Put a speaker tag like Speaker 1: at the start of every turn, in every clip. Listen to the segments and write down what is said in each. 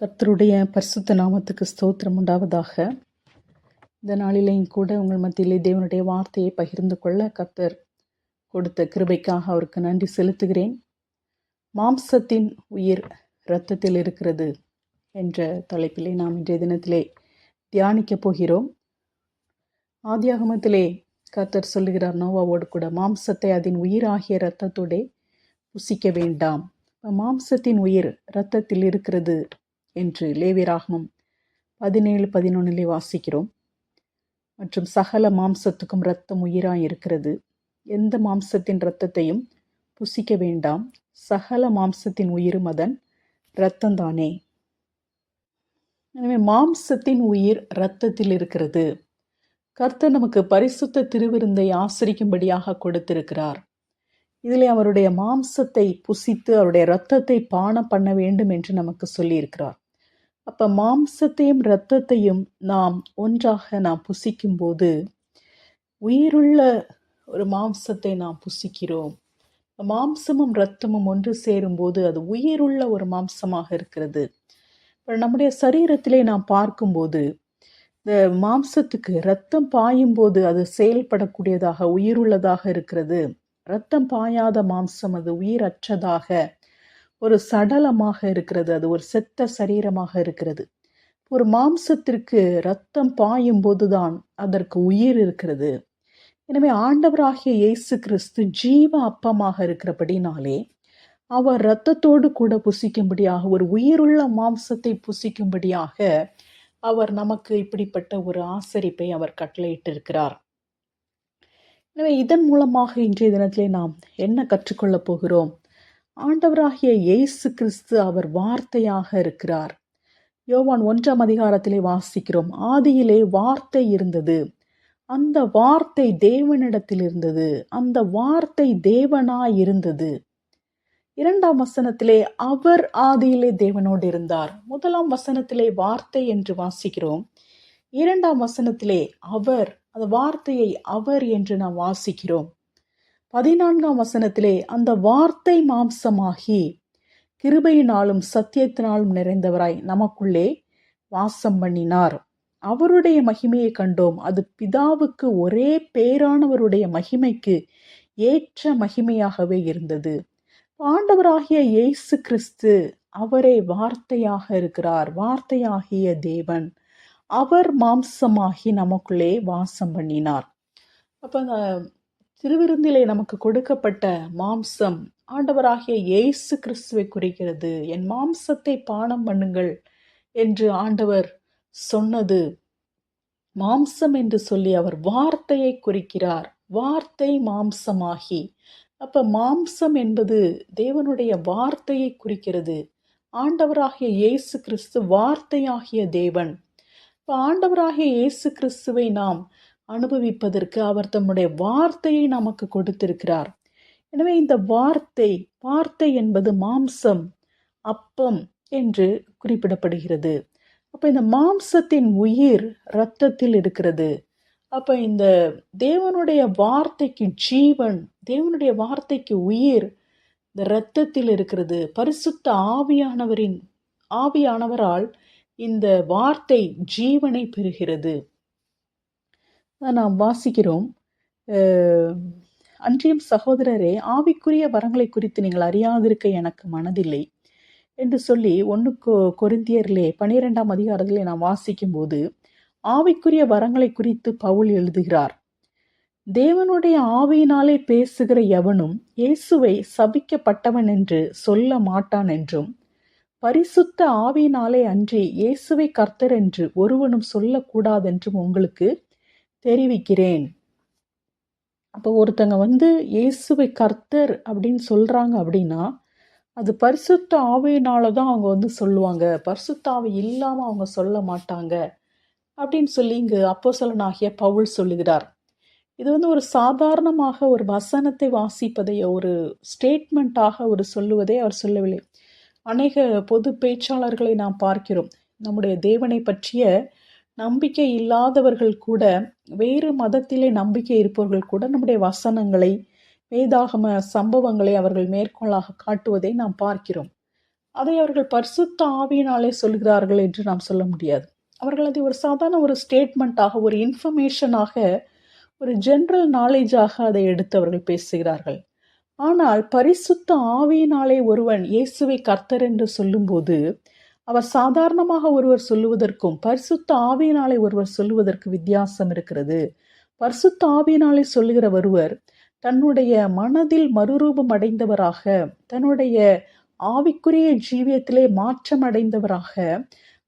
Speaker 1: கர்த்தருடைய பரிசுத்த நாமத்துக்கு ஸ்தோத்திரம் உண்டாவதாக. இந்த நாளிலேயும் கூட உங்கள் மத்தியிலே தேவனுடைய வார்த்தையை பகிர்ந்து கொள்ள கர்த்தர் கொடுத்த கிருபைக்காக அவருக்கு நன்றி செலுத்துகிறேன். மாம்சத்தின் உயிர் இரத்தத்தில் இருக்கிறது என்ற தலைப்பிலே நாம் இன்றைய தினத்திலே தியானிக்கப் போகிறோம். ஆதியாகமத்திலே கர்த்தர் சொல்லுகிறார் நோவாவோடு கூட, மாம்சத்தை அதன் உயிராகிய இரத்தத்தோடே புசிக்க வேண்டாம். மாம்சத்தின் உயிர் இரத்தத்தில் இருக்கிறது என்று லேவியராகமம் 17:11 வாசிக்கிறோம். மற்றும் சகல மாம்சத்துக்கும் இரத்தம் உயிராய் இருக்கிறது. எந்த மாம்சத்தின் இரத்தத்தையும் புசிக்க வேண்டாம். சகல மாம்சத்தின் உயிரும் அதன் இரத்தம்தானே. எனவே மாம்சத்தின் உயிர் இரத்தத்தில் இருக்கிறது. கர்த்தர் நமக்கு பரிசுத்த திருவிருந்தை ஆசரிக்கும்படியாக கொடுத்திருக்கிறார். இதிலே அவருடைய மாம்சத்தை புசித்து அவருடைய இரத்தத்தை பானம் பண்ண வேண்டும் என்று நமக்கு சொல்லியிருக்கிறார். அப்ப மாம்சத்தையும் இரத்தத்தையும் நாம் ஒன்றாக புசிக்கும் போது உயிருள்ள ஒரு மாம்சத்தை நாம் புசிக்கிறோம். மாம்சமும் இரத்தமும் ஒன்று சேரும் போது அது உயிருள்ள ஒரு மாம்சமாக இருக்கிறது. நம்முடைய சரீரத்திலே நாம் பார்க்கும்போது இந்த மாம்சத்துக்கு இரத்தம் பாயும் போது அது செயல்படக்கூடியதாக உயிருள்ளதாக இருக்கிறது. இரத்தம் பாயாத மாம்சம் அது உயிரற்றதாக ஒரு சடலமாக இருக்கிறது. அது ஒரு செத்த சரீரமாக இருக்கிறது. ஒரு மாம்சத்திற்கு இரத்தம் பாயும் போதுதான் அதற்கு உயிர் இருக்கிறது. எனவே ஆண்டவராகிய இயேசு கிறிஸ்து ஜீவ அப்பமாக இருக்கிறபடினாலே அவர் இரத்தத்தோடு கூட புசிக்கும்படியாக, ஒரு உயிருள்ள மாம்சத்தை புசிக்கும்படியாக அவர் நமக்கு இப்படிப்பட்ட ஒரு ஆசரிப்பை அவர் கட்டளையிட்டிருக்கிறார். எனவே இதன் மூலமாக இன்றைய தினத்திலே நாம் என்ன கற்றுக்கொள்ளப் போகிறோம்? ஆண்டவராகிய இயேசு கிறிஸ்து அவர் வார்த்தையாக இருக்கிறார். யோவான் 1ஆம் அதிகாரத்திலே வாசிக்கிறோம், ஆதியிலே வார்த்தை இருந்தது, அந்த வார்த்தை தேவனிடத்தில் இருந்தது, அந்த வார்த்தை தேவனாய் இருந்தது. 2ஆம் வசனத்திலே அவர் ஆதியிலே தேவனோடு இருந்தார். 1ஆம் வசனத்திலே வார்த்தை என்று வாசிக்கிறோம். 2ஆம் வசனத்திலே அவர், அந்த வார்த்தையை அவர் என்று நாம் வாசிக்கிறோம். 14ஆம் வசனத்திலே அந்த வார்த்தை மாம்சமாகி கிருபையினாலும் சத்தியத்தினாலும் நிறைந்தவராய் நமக்குள்ளே வாசம் பண்ணினார். அவருடைய மகிமையை கண்டோம். அது பிதாவுக்கு ஒரே பேரானவருடைய மகிமைக்கு ஏற்ற மகிமையாகவே இருந்தது. ஆண்டவராகிய இயேசு கிறிஸ்து அவரே வார்த்தையாக இருக்கிறார். வார்த்தையாகிய தேவன் அவர் மாம்சமாகி நமக்குள்ளே வாசம் பண்ணினார். அப்ப திருவிருந்திலே நமக்கு கொடுக்கப்பட்ட மாம்சம் ஆண்டவராகிய இயேசு கிறிஸ்துவை குறிக்கிறது. என் மாம்சத்தை பானம் பண்ணுங்கள் என்று ஆண்டவர் சொன்னது மாம்சம் என்று சொல்லி அவர் வார்த்தையை குறிக்கிறார். வார்த்தை மாம்சமாகி, அப்ப மாம்சம் என்பது தேவனுடைய வார்த்தையை குறிக்கிறது. ஆண்டவராகிய இயேசு கிறிஸ்து வார்த்தையாகிய தேவன். ஆண்டவராகிய இயேசு கிறிஸ்துவை நாம் அனுபவிப்பதற்கு அவர் தம்முடைய வார்த்தையை நமக்கு கொடுத்திருக்கிறார். எனவே இந்த வார்த்தை என்பது மாம்சம், அப்பம் என்று குறிப்பிடப்படுகிறது. அப்ப இந்த மாம்சத்தின் உயிர் இரத்தத்தில் இருக்கிறது. அப்ப இந்த தேவனுடைய வார்த்தைக்கு ஜீவன், தேவனுடைய வார்த்தைக்கு உயிர் இந்த இரத்தத்தில் இருக்கிறது. பரிசுத்த ஆவியானவரால் இந்த வார்த்தை ஜீவனை பெறுகிறது. நாம் வாசிக்கிறோம், அன்றியும் சகோதரரே, ஆவிக்குரிய வரங்களை குறித்து நீங்கள் அறியாதிருக்க எனக்கு மனதில்லை என்று சொல்லி 1 கொரிந்தியரிலே 12ஆம் அதிகாரத்திலே நாம் வாசிக்கும் போது ஆவிக்குரிய வரங்களை குறித்து பவுல் எழுதுகிறார். தேவனுடைய ஆவியினாலே பேசுகிற எவனும் இயேசுவை சபிக்கப்பட்டவன் என்று சொல்ல மாட்டான் என்றும், பரிசுத்த ஆவியினாலே அன்றி இயேசுவை கர்த்தர் என்று ஒருவனும் சொல்லக்கூடாதென்றும் உங்களுக்கு தெரிவிக்கிறேன். அப்போ ஒருத்தங்க இயேசுவை கர்த்தர் அப்படின்னு சொல்றாங்க அப்படின்னா அது பரிசுத்த ஆவியினாலதான் அவங்க சொல்லுவாங்க. பரிசுத்த ஆவி இல்லாம அவங்க சொல்ல மாட்டாங்க அப்படின்னு சொல்லி இங்கு அப்போஸ்தலனாகிய பவுல் சொல்லுகிறார். இது ஒரு சாதாரணமாக ஒரு வசனத்தை வாசிப்பதை ஒரு ஸ்டேட்மெண்ட்டாக ஒரு சொல்லுவதை அவர் சொல்லவில்லை. அநேக பொது பேச்சாளர்களை நாம் பார்க்கிறோம். நம்முடைய தேவனை பற்றிய நம்பிக்கை இல்லாதவர்கள் கூட, வேறு மதத்திலே நம்பிக்கை இருப்பவர்கள் கூட நம்முடைய வசனங்களை, வேதாகம சம்பவங்களை அவர்கள் மேற்கோளாக காட்டுவதை நாம் பார்க்கிறோம். அதை அவர்கள் பரிசுத்த ஆவியினாலே சொல்கிறார்கள் என்று நாம் சொல்ல முடியாது. அவர்கள் அதை ஒரு சாதாரண ஒரு ஸ்டேட்மெண்ட்டாக, ஒரு இன்ஃபர்மேஷனாக, ஒரு ஜெனரல் நாலேஜாக அதை எடுத்து அவர்கள் பேசுகிறார்கள். ஆனால் பரிசுத்த ஆவியினாலே ஒருவன் இயேசுவை கர்த்தர் என்று சொல்லும்போது, அவர் சாதாரணமாக ஒருவர் சொல்லுவதற்கும் பரிசுத்த ஆவியினாலே ஒருவர் சொல்லுவதற்கு வித்தியாசம் இருக்கிறது. பரிசுத்த ஆவியினாலே சொல்லுகிற ஒருவர் தன்னுடைய மனதில் மறுரூபம் அடைந்தவராக, தன்னுடைய ஆவிக்குரிய ஜீவியத்திலே மாற்றம் அடைந்தவராக,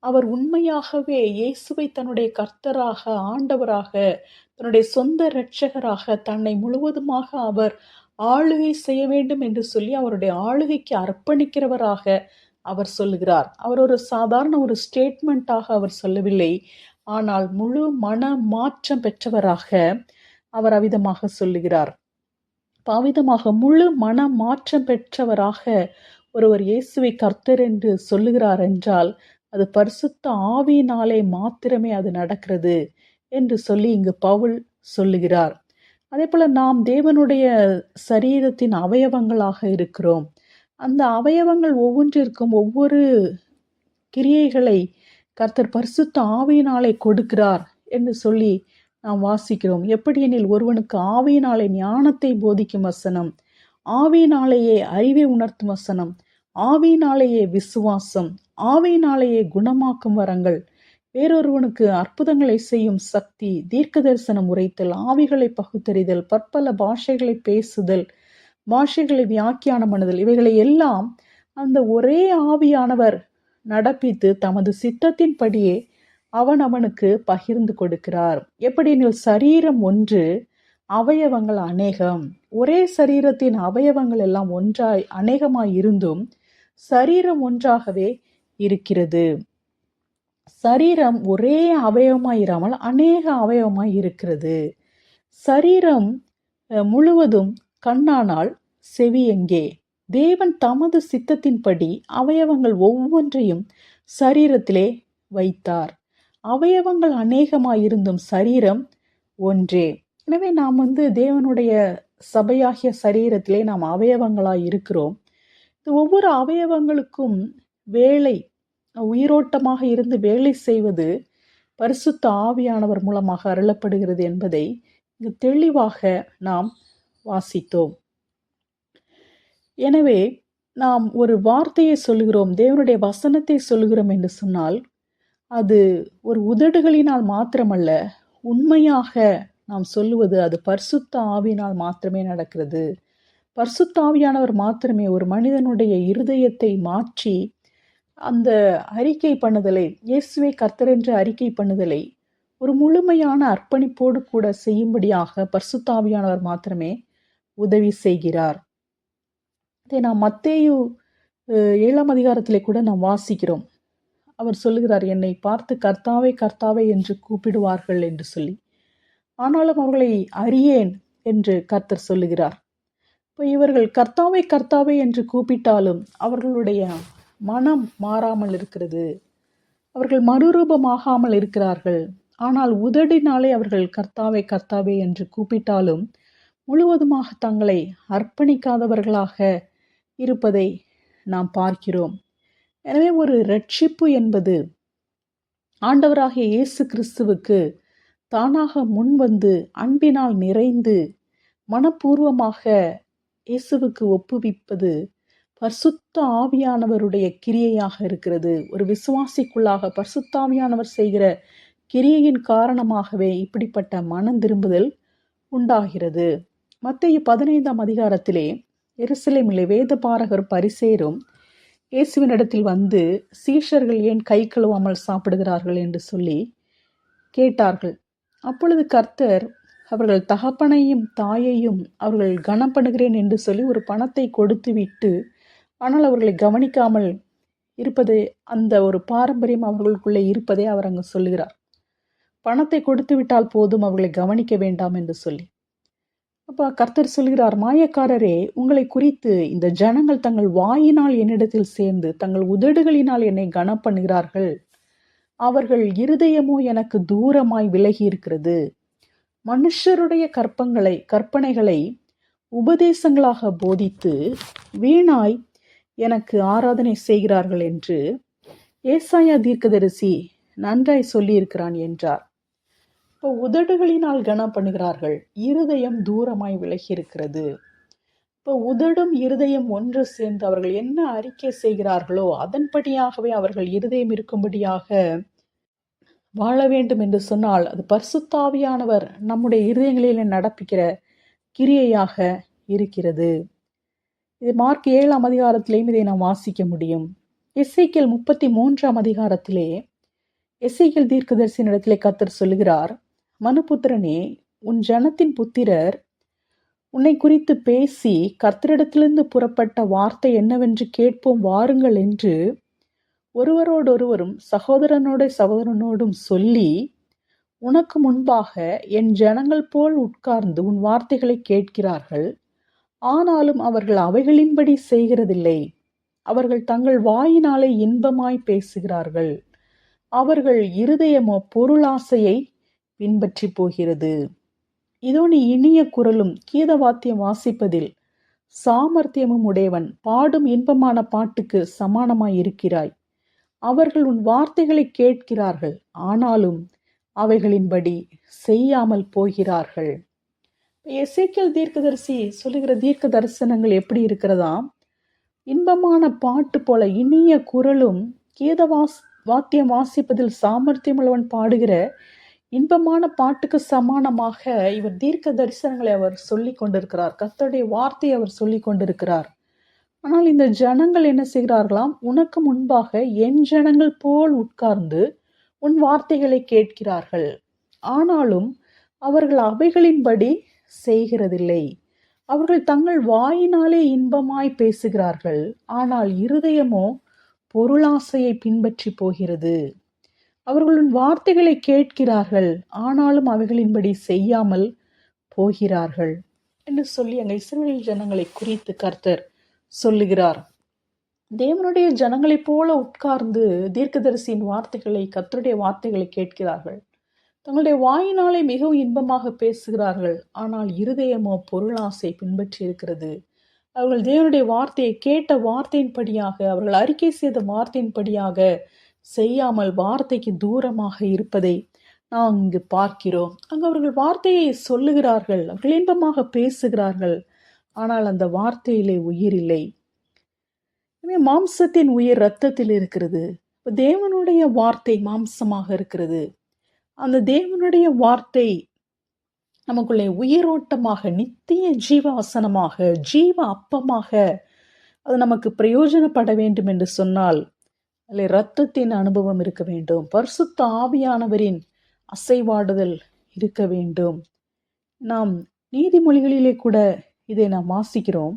Speaker 1: அவர் உண்மையாகவே இயேசுவை தன்னுடைய கர்த்தராக, ஆண்டவராக, தன்னுடைய சொந்த இரட்சகராக தன்னை முழுவதுமாக அவர் ஆளுகை செய்ய வேண்டும் என்று சொல்லி அவருடைய ஆளுகைக்கு அர்ப்பணிக்கிறவராக அவர் சொல்லுகிறார். அவர் ஒரு சாதாரண ஒரு ஸ்டேட்மெண்ட்டாக அவர் சொல்லவில்லை. ஆனால் முழு மன மாற்றம் பெற்றவராக அவர் அவ்விதமாக சொல்லுகிறார். அவ்விதமாக முழு மன மாற்றம் பெற்றவராக ஒருவர் இயேசுவை கர்த்தர் என்று சொல்லுகிறார் என்றால் அது பரிசுத்த ஆவியினாலே மாத்திரமே அது நடக்கிறது என்று சொல்லி இங்கு பவுல் சொல்லுகிறார். அதே போல நாம் தேவனுடைய சரீரத்தின் அவயவங்களாக இருக்கிறோம். அந்த அவயவங்கள் ஒவ்வொன்றிற்கும் ஒவ்வொரு கிரியைகளை கர்த்தர் பரிசுத்த ஆவியினாலே கொடுக்கிறார் என்று சொல்லி நாம் வாசிக்கிறோம். எப்படியெனில் ஒருவனுக்கு ஆவியினாலே ஞானத்தை போதிக்கும் வசனம், ஆவியினாலேயே அறிவை உணர்த்தும் வசனம், ஆவியினாலேயே விசுவாசம், ஆவியினாலேயே குணமாக்கும் வரங்கள், வேறொருவனுக்கு அற்புதங்களை செய்யும் சக்தி, தீர்க்க தரிசனம் உரைத்தல், ஆவிகளை பகுத்தறிதல், பற்பல பாஷைகளை பேசுதல், பாஷைகளை வியாக்கியானம் பண்ணுதல், இவைகளை எல்லாம் அந்த ஒரே ஆவியானவர் நடப்பித்து தமது சித்தத்தின்படியே அவனுக்கு பகிர்ந்து கொடுக்கிறார். எப்படியெனில் சரீரம் ஒன்று, அவயவங்கள் அநேகம். ஒரே சரீரத்தின் அவயவங்கள் எல்லாம் ஒன்றாய் அநேகமாய் இருந்தும் சரீரம் ஒன்றாகவே இருக்கிறது. சரீரம் ஒரே அவயவமாய் இராமல் அநேக அவயவமாய் இருக்கிறது. சரீரம் முழுவதும் கண்ணானால் செவி எங்கே? தேவன் தமது சித்தத்தின்படி அவயவங்கள் ஒவ்வொன்றையும் சரீரத்திலே வைத்தார். அவயவங்கள் அநேகமாயிருந்தும் சரீரம் ஒன்றே. எனவே நாம் தேவனுடைய சபையாகிய சரீரத்திலே நாம் அவயவங்களாய் இருக்கிறோம். ஒவ்வொரு அவயவங்களுக்கும் வேலை, உயிரோட்டமாக இருந்து வேலை செய்வது பரிசுத்த ஆவியானவர் மூலமாக அருளப்படுகிறது என்பதை இங்கு தெளிவாக நாம் வாசித்தோம். எனவே நாம் ஒரு வார்த்தையை சொல்லுகிறோம், தேவனுடைய வசனத்தை சொல்லுகிறோம் என்று சொன்னால் அது ஒரு உதடுகளினால் மாத்திரமல்ல, உண்மையாக நாம் சொல்லுவது அது பரிசுத்த ஆவியினால் மாத்திரமே நடக்கிறது. பரிசுத்த ஆவியானவர் மாத்திரமே ஒரு மனிதனுடைய இருதயத்தை மாற்றி அந்த அறிக்கை பண்ணுதலை, இயேசுவை கர்த்தர் என்று அறிக்கை பண்ணுதலை ஒரு முழுமையான அர்ப்பணிப்போடு கூட செய்யும்படியாக பரிசுத்த ஆவியானவர் மாத்திரமே உதவி செய்கிறார். இதை நாம் மத்தேயு 7ஆம் அதிகாரத்திலே கூட நாம் வாசிக்கிறோம். அவர் சொல்லுகிறார், என்னை பார்த்து கர்த்தாவே கர்த்தாவே என்று கூப்பிடுவார்கள் என்று சொல்லி, ஆனாலும் அவர்களை அறியேன் என்று கர்த்தர் சொல்லுகிறார். இப்போ இவர்கள் கர்த்தாவே கர்த்தாவே என்று கூப்பிட்டாலும் அவர்களுடைய மனம் மாறாமல் இருக்கிறது. அவர்கள் மறுரூபமாகாமல் இருக்கிறார்கள். ஆனால் உதடினாலே அவர்கள் கர்த்தாவே கர்த்தாவே என்று கூப்பிட்டாலும் முழுவதுமாக தங்களை அர்ப்பணிக்காதவர்களாக இருப்பதை நாம் பார்க்கிறோம். எனவே ஒரு இரட்சிப்பு என்பது ஆண்டவராகிய இயேசு கிறிஸ்துவுக்கு தானாக முன்வந்து அன்பினால் நிறைந்து மனப்பூர்வமாக இயேசுவுக்கு ஒப்புவிப்பது பரிசுத்த ஆவியானவருடைய கிரியையாக இருக்கிறது. ஒரு விசுவாசிக்குள்ளாக பரிசுத்த ஆவியானவர் செய்கிற கிரியையின் காரணமாகவே இப்படிப்பட்ட மனம் திரும்புதல் உண்டாகிறது. மத்தேயு 15ஆம் அதிகாரத்திலே எருசலேமிலே வேத பாரகர் பரிசேரும் இயேசுவினிடத்தில் வந்து சீஷர்கள் ஏன் கை கழுவாமல் சாப்பிடுகிறார்கள் என்று சொல்லி கேட்டார்கள். அப்பொழுது கர்த்தர் அவர்கள் தகப்பனையும் தாயையும் அவர்கள் கனம் பண்ணுகிறேன் என்று சொல்லி ஒரு பணத்தை கொடுத்து விட்டு, ஆனால் அவர்களை கவனிக்காமல் இருப்பது, அந்த ஒரு பாரம்பரியம் அவர்களுக்குள்ளே இருப்பதை அவர் அங்கு சொல்லுகிறார். பணத்தை கொடுத்து விட்டால் போதும், அவர்களை கவனிக்க வேண்டாம் என்று சொல்லி. அப்போ கர்த்தர் சொல்கிறார், மாயக்காரரே, உங்களை குறித்து இந்த ஜனங்கள் தங்கள் வாயினால் என்னிடத்தில் சேர்ந்து தங்கள் உதடுகளினால் என்னை கனம் பண்ணுகிறார்கள், அவர்கள் இருதயமோ எனக்கு தூரமாய் விலகி இருக்கிறது. மனுஷருடைய கற்பனைகளை உபதேசங்களாக போதித்து வீணாய் எனக்கு ஆராதனை செய்கிறார்கள் என்று ஏசாயா தீர்க்கதரிசி நன்றாய் சொல்லியிருக்கிறான் என்றார். இப்போ உதடுகளினால் கனம் பண்ணுகிறார்கள், இருதயம் தூரமாய் விலகி இருக்கிறது. இப்போ உதடும் இருதயம் ஒன்று சேர்ந்து அவர்கள் என்ன அறிக்கை செய்கிறார்களோ அதன்படியாகவே அவர்கள் இருதயம் இருக்கும்படியாக வாழ வேண்டும் என்று சொன்னால் அது பரிசுத்த ஆவியானவர் நம்முடைய இருதயங்களில் நடப்பிக்கிற கிரியையாக இருக்கிறது. இது மார்க் 7ஆம் அதிகாரத்திலேயும் இதை நாம் வாசிக்க முடியும். எசேக்கியேல் 33ஆம் அதிகாரத்திலே எசேக்கியேல் தீர்க்கதரிசியினிடத்திலே கர்த்தர் சொல்லுகிறார், மனுபுத்திரனே, உன் ஜனத்தின் புத்திரர் உன்னை குறித்து பேசி கர்த்தரிடத்திலிருந்து புறப்பட்ட வார்த்தை என்னவென்று கேட்போம் வாருங்கள் என்று ஒருவரோடொருவரும் சகோதரனோடும் சொல்லி உனக்கு முன்பாக என் ஜனங்கள் போல் உட்கார்ந்து உன் வார்த்தைகளை கேட்கிறார்கள். ஆனாலும் அவர்கள் அவைகளின்படி செய்கிறதில்லை. அவர்கள் தங்கள் வாயினாலே இன்பமாய் பேசுகிறார்கள். அவர்கள் இருதயமோ பொருளாசையை பின்பற்றி போகிறது. இதோ நீ இனிய குரலும் கீதவாத்தியம் வாசிப்பதில் சாமர்த்தியமும் உடையவன், பாடும் இன்பமான பாட்டுக்கு சமானமாய் இருக்கிறாய். அவர்கள் உன் வார்த்தைகளை கேட்கிறார்கள், ஆனாலும் அவைகளின்படி செய்யாமல் போகிறார்கள். எசேக்கியேல் தீர்க்கதரிசி சொல்லுகிற தீர்க்க தரிசனங்கள் எப்படி இருக்கிறதா? இன்பமான பாட்டு போல இனிய குரலும் வாத்தியம் வாசிப்பதில் சாமர்த்தியம் உள்ளவன் பாடுகிற இன்பமான பாட்டுக்கு சமானமாக இவர் தீர்க்க தரிசனங்களை அவர் சொல்லி கொண்டிருக்கிறார். கர்த்தருடைய வார்த்தையை அவர் சொல்லி கொண்டிருக்கிறார். ஆனால் இந்த ஜனங்கள் என்ன செய்கிறார்களாம்? உனக்கு முன்பாக என் ஜனங்கள் போல் உட்கார்ந்து உன் வார்த்தைகளை கேட்கிறார்கள், ஆனாலும் அவர்கள் அவைகளின்படி செய்கிறதில்லை. அவர்கள் தங்கள் வாயினாலே இன்பமாய் பேசுகிறார்கள், ஆனால் இருதயமோ பொருளாசையை பின்பற்றி போகிறது. அவர்களின் வார்த்தைகளை கேட்கிறார்கள், ஆனாலும் அவைகளின்படி செய்யாமல் போகிறார்கள் என்று சொல்லி அங்கே இஸ்ரவேல் ஜனங்களை குறித்து கர்த்தர் சொல்லுகிறார். தேவனுடைய ஜனங்களைப் போல உட்கார்ந்து தீர்க்கதரிசியின் வார்த்தைகளை, கர்த்தருடைய வார்த்தைகளை கேட்கிறார்கள். தங்களுடைய வாயினாலே மிகவும் இன்பமாக பேசுகிறார்கள், ஆனால் இருதயமோ பொருளாசை பின்பற்றி இருக்கிறது. அவர்கள் தேவனுடைய வார்த்தையை கேட்ட வார்த்தையின்படியாக, அவர்கள் அறிக்கை செய்த வார்த்தையின்படியாக செய்யாமல் வார்த்தைக்கு தூரமாக இருப்பதை நாம் இங்கு பார்க்கிறோம். அங்கு அவர்கள் வார்த்தையை சொல்லுகிறார்கள், அவர்கள் இன்பமாக பேசுகிறார்கள், ஆனால் அந்த வார்த்தையிலே உயிர் இல்லை. மாம்சத்தின் உயிர் இரத்தத்தில் இருக்கிறது. தேவனுடைய வார்த்தை மாம்சமாக இருக்கிறது. அந்த தேவனுடைய வார்த்தை நமக்குள்ளே உயிரோட்டமாக, நித்திய ஜீவாசனமாக, ஜீவ அப்பமாக அது நமக்கு பிரயோஜனப்பட வேண்டும் என்று சொன்னால் அதில் இரத்தத்தின் அனுபவம் இருக்க வேண்டும். பரிசுத்த ஆவியானவரின் அசைவாடுதல் இருக்க வேண்டும். நாம் நீதிமொழிகளிலே கூட இதை நாம் வாசிக்கிறோம்.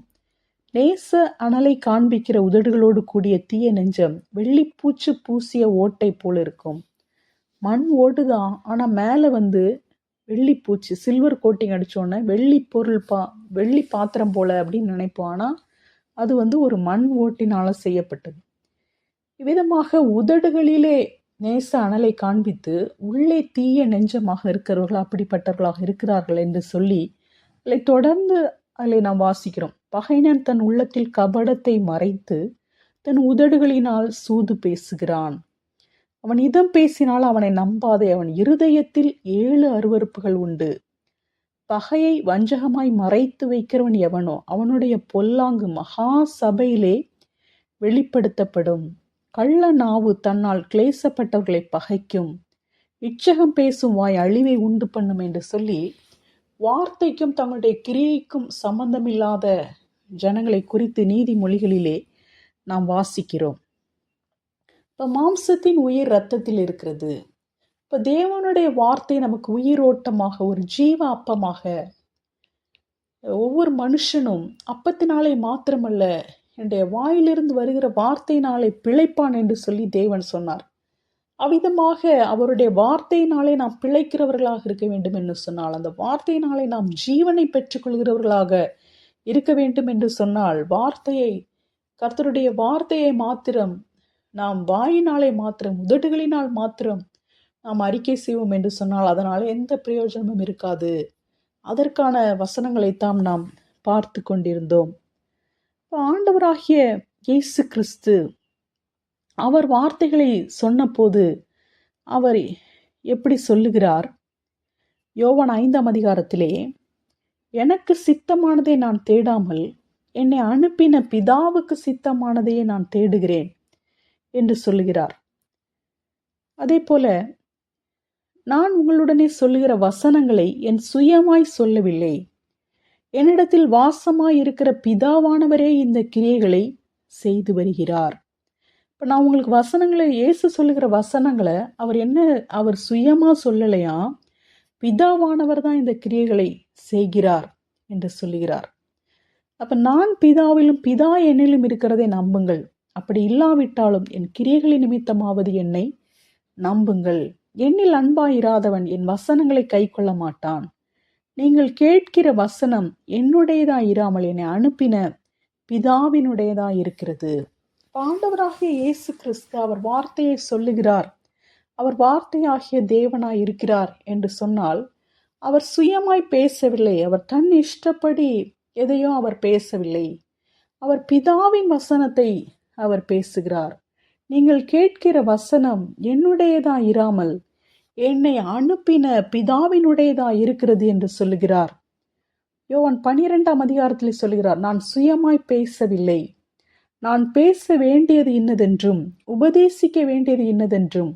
Speaker 1: நேச அனலை காண்பிக்கிற உதடுகளோடு கூடிய தீய நெஞ்சம் வெள்ளிப்பூச்சு பூசிய ஓட்டை போல் இருக்கும். மண் ஓடுதான், ஆனால் மேலே வெள்ளிப்பூச்சி, சில்வர் கோட்டிங் அடித்தோன்னே வெள்ளி பாத்திரம் போல அப்படின்னு நினைப்போம். ஆனால் அது ஒரு மண் ஓட்டினால் செய்யப்பட்டது. இவ்விதமாக உதடுகளிலே நேச அனலை காண்பித்து உள்ளே தீய நெஞ்சமாக இருக்கிறவர்கள் அப்படிப்பட்டவர்களாக இருக்கிறார்கள் என்று சொல்லி அதை தொடர்ந்து அதில் நாம் வாசிக்கிறோம். பகைஞன் தன் உள்ளத்தில் கபடத்தை மறைத்து தன் உதடுகளினால் சூது பேசுகிறான். அவன் இதம் பேசினால் அவனை நம்பாதே, அவன் இருதயத்தில் 7 அருவருப்புகள் உண்டு. பகையை வஞ்சகமாய் மறைத்து வைக்கிறவன் எவனோ அவனுடைய பொல்லாங்கு மகா சபையிலே வெளிப்படுத்தப்படும். கள்ள நாவு தன்னால் கிளேசப்பட்டவர்களை பகைக்கும். இச்சகம் பேசும் வாய் அழிவை உண்டு பண்ணும் என்று சொல்லி வார்த்தைக்கும் தங்களுடைய கிரியைக்கும் சம்பந்தமில்லாத ஜனங்களை குறித்து நீதிமொழிகளிலே நாம் வாசிக்கிறோம். இப்போ மாம்சத்தின் உயிர் இரத்தத்தில் இருக்கிறது. இப்போ தேவனுடைய வார்த்தை நமக்கு உயிரோட்டமாக, ஒரு ஜீவ அப்பமாக, ஒவ்வொரு மனுஷனும் அப்பத்தினாலே மாத்திரமல்ல என்னுடைய வாயிலிருந்து வருகிற வார்த்தையினாலே பிழைப்பான் என்று சொல்லி தேவன் சொன்னார். அவ்விதமாக அவருடைய வார்த்தையினாலே நாம் பிழைக்கிறவர்களாக இருக்க வேண்டும் என்று சொன்னால், அந்த வார்த்தையினாலே நாம் ஜீவனை பெற்றுக்கொள்கிறவர்களாக இருக்க வேண்டும் என்று சொன்னால், கர்த்தருடைய வார்த்தையை மாத்திரம் நாம் வாயினாலே மாத்திரம், உதடுகளினால் மாத்திரம் நாம் அறிக்கை செய்வோம் என்று சொன்னால் அதனால் எந்த பிரயோஜனமும் இருக்காது. அதற்கான வசனங்களைத்தான் நாம் பார்த்து கொண்டிருந்தோம். ஆண்டவராகிய இயேசு கிறிஸ்து அவர் வார்த்தைகளை சொன்னபோது அவர் எப்படி சொல்லுகிறார்? யோவான் 5ஆம் அதிகாரத்திலே, எனக்கு சித்தமானதை நான் தேடாமல் என்னை அனுப்பின பிதாவுக்கு சித்தமானதையே நான் தேடுகிறேன் என்று சொல்லுகிறார். அதே போல, நான் உங்களுடனே சொல்லுகிற வசனங்களை என் சுயமாய் சொல்லவில்லை, என்னிடத்தில் வாசமாய் இருக்கிற பிதாவானவரே இந்த கிரியைகளை செய்து வருகிறார். இப்போ நான் உங்களுக்கு வசனங்களை, இயேசு சொல்லுகிற வசனங்களை அவர் சுயமா சொல்லலையா, பிதாவானவர் தான் இந்த கிரியைகளை செய்கிறார் என்று சொல்லுகிறார். அப்ப நான் பிதாவிலும் பிதா என்னிலும் இருக்கிறதை நம்புங்கள், அப்படி இல்லாவிட்டாலும் என் கிரியைகளின் நிமித்தமாவது என்னை நம்புங்கள். என்னில் அன்பாயிராதவன் என் வசனங்களை கை கொள்ள மாட்டான். நீங்கள் கேட்கிற வசனம் என்னுடையதா இராமல் என்னை அனுப்பின பிதாவினுடையதா இருக்கிறது. ஆண்டவராகிய இயேசு கிறிஸ்து அவர் வார்த்தையை சொல்லுகிறார், அவர் வார்த்தையாகிய தேவனாய் இருக்கிறார் என்று சொன்னால், அவர் சுயமாய் பேசவில்லை, அவர் தன் இஷ்டப்படி எதையோ அவர் பேசவில்லை, அவர் பிதாவின் வசனத்தை அவர் பேசுகிறார். நீங்கள் கேட்கிற வசனம் என்னுடையதா இராமல் என்னை அனுப்பின பிதாவினுடையதா இருக்கிறது என்று சொல்லுகிறார். யோவான் 12ஆம் அதிகாரத்தில் சொல்லுகிறார், நான் சுயமாய் பேசவில்லை, நான் பேச வேண்டியது இன்னதென்றும் உபதேசிக்க வேண்டியது இன்னதென்றும்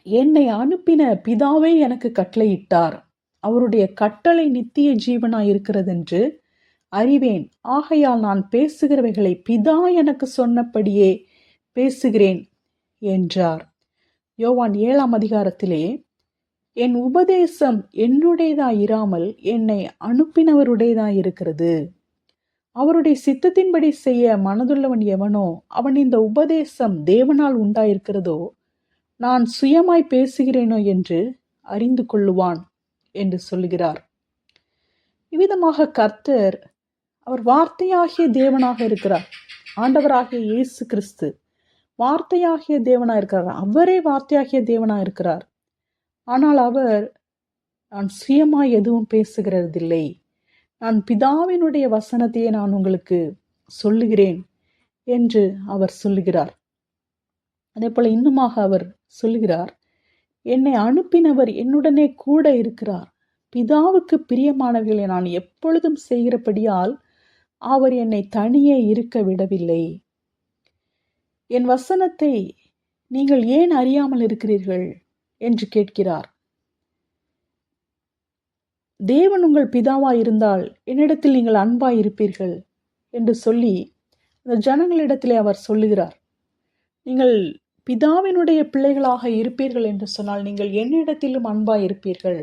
Speaker 1: என்னை அனுப்பின பிதாவே எனக்கு கட்டளையிட்டார், அவருடைய கட்டளை நித்திய ஜீவனாய் இருக்கிறதென்று அறிவேன். ஆகையால் நான் பேசுகிறவைகளை பிதா எனக்கு சொன்னபடியே பேசுகிறேன் என்றார். யோவான் 7ஆம் அதிகாரத்திலே, என் உபதேசம் என்னுடையதாய் இராமல் என்னை அனுப்பினவருடையதாய் இருக்கிறது, அவருடைய சித்தத்தின்படி செய்ய மனதுள்ளவன் எவனோ அவன் இந்த உபதேசம் தேவனால் உண்டாயிருக்கிறதோ நான் சுயமாய் பேசுகிறேனோ என்று அறிந்து கொள்ளுவான் என்று சொல்லுகிறார். இவ்விதமாக கர்த்தர் அவர் வார்த்தையாகிய தேவனாக இருக்கிறார். ஆண்டவராகிய இயேசு கிறிஸ்து வார்த்தையாகிய தேவனாக இருக்கிறார், அவரே வார்த்தையாகிய தேவனாக இருக்கிறார். ஆனால் அவர் நான் சுயமாய் எதுவும் பேசுகிறதில்லை, நான் பிதாவினுடைய வசனத்தையே நான் உங்களுக்கு சொல்லுகிறேன் என்று அவர் சொல்லுகிறார். அதே போல இன்னுமாக அவர் சொல்லுகிறார், என்னை அனுப்பினவர் என்னுடனே கூட இருக்கிறார், பிதாவுக்கு பிரியமானவர்களை நான் எப்பொழுதும் செய்கிறபடியால் அவர் என்னை தனியே இருக்க விடவில்லை. என் வசனத்தை நீங்கள் ஏன் அறியாமல் இருக்கிறீர்கள் என்று கேட்கிறார். தேவன் உங்கள் பிதாவாய் இருந்தால் என்னிடத்தில் நீங்கள் அன்பாய் இருப்பீர்கள் என்று சொல்லி அந்த ஜனங்களிடத்திலே அவர் சொல்லுகிறார். நீங்கள் பிதாவினுடைய பிள்ளைகளாக இருப்பீர்கள் என்று சொன்னால் நீங்கள் என்னிடத்திலும் அன்பாய் இருப்பீர்கள்,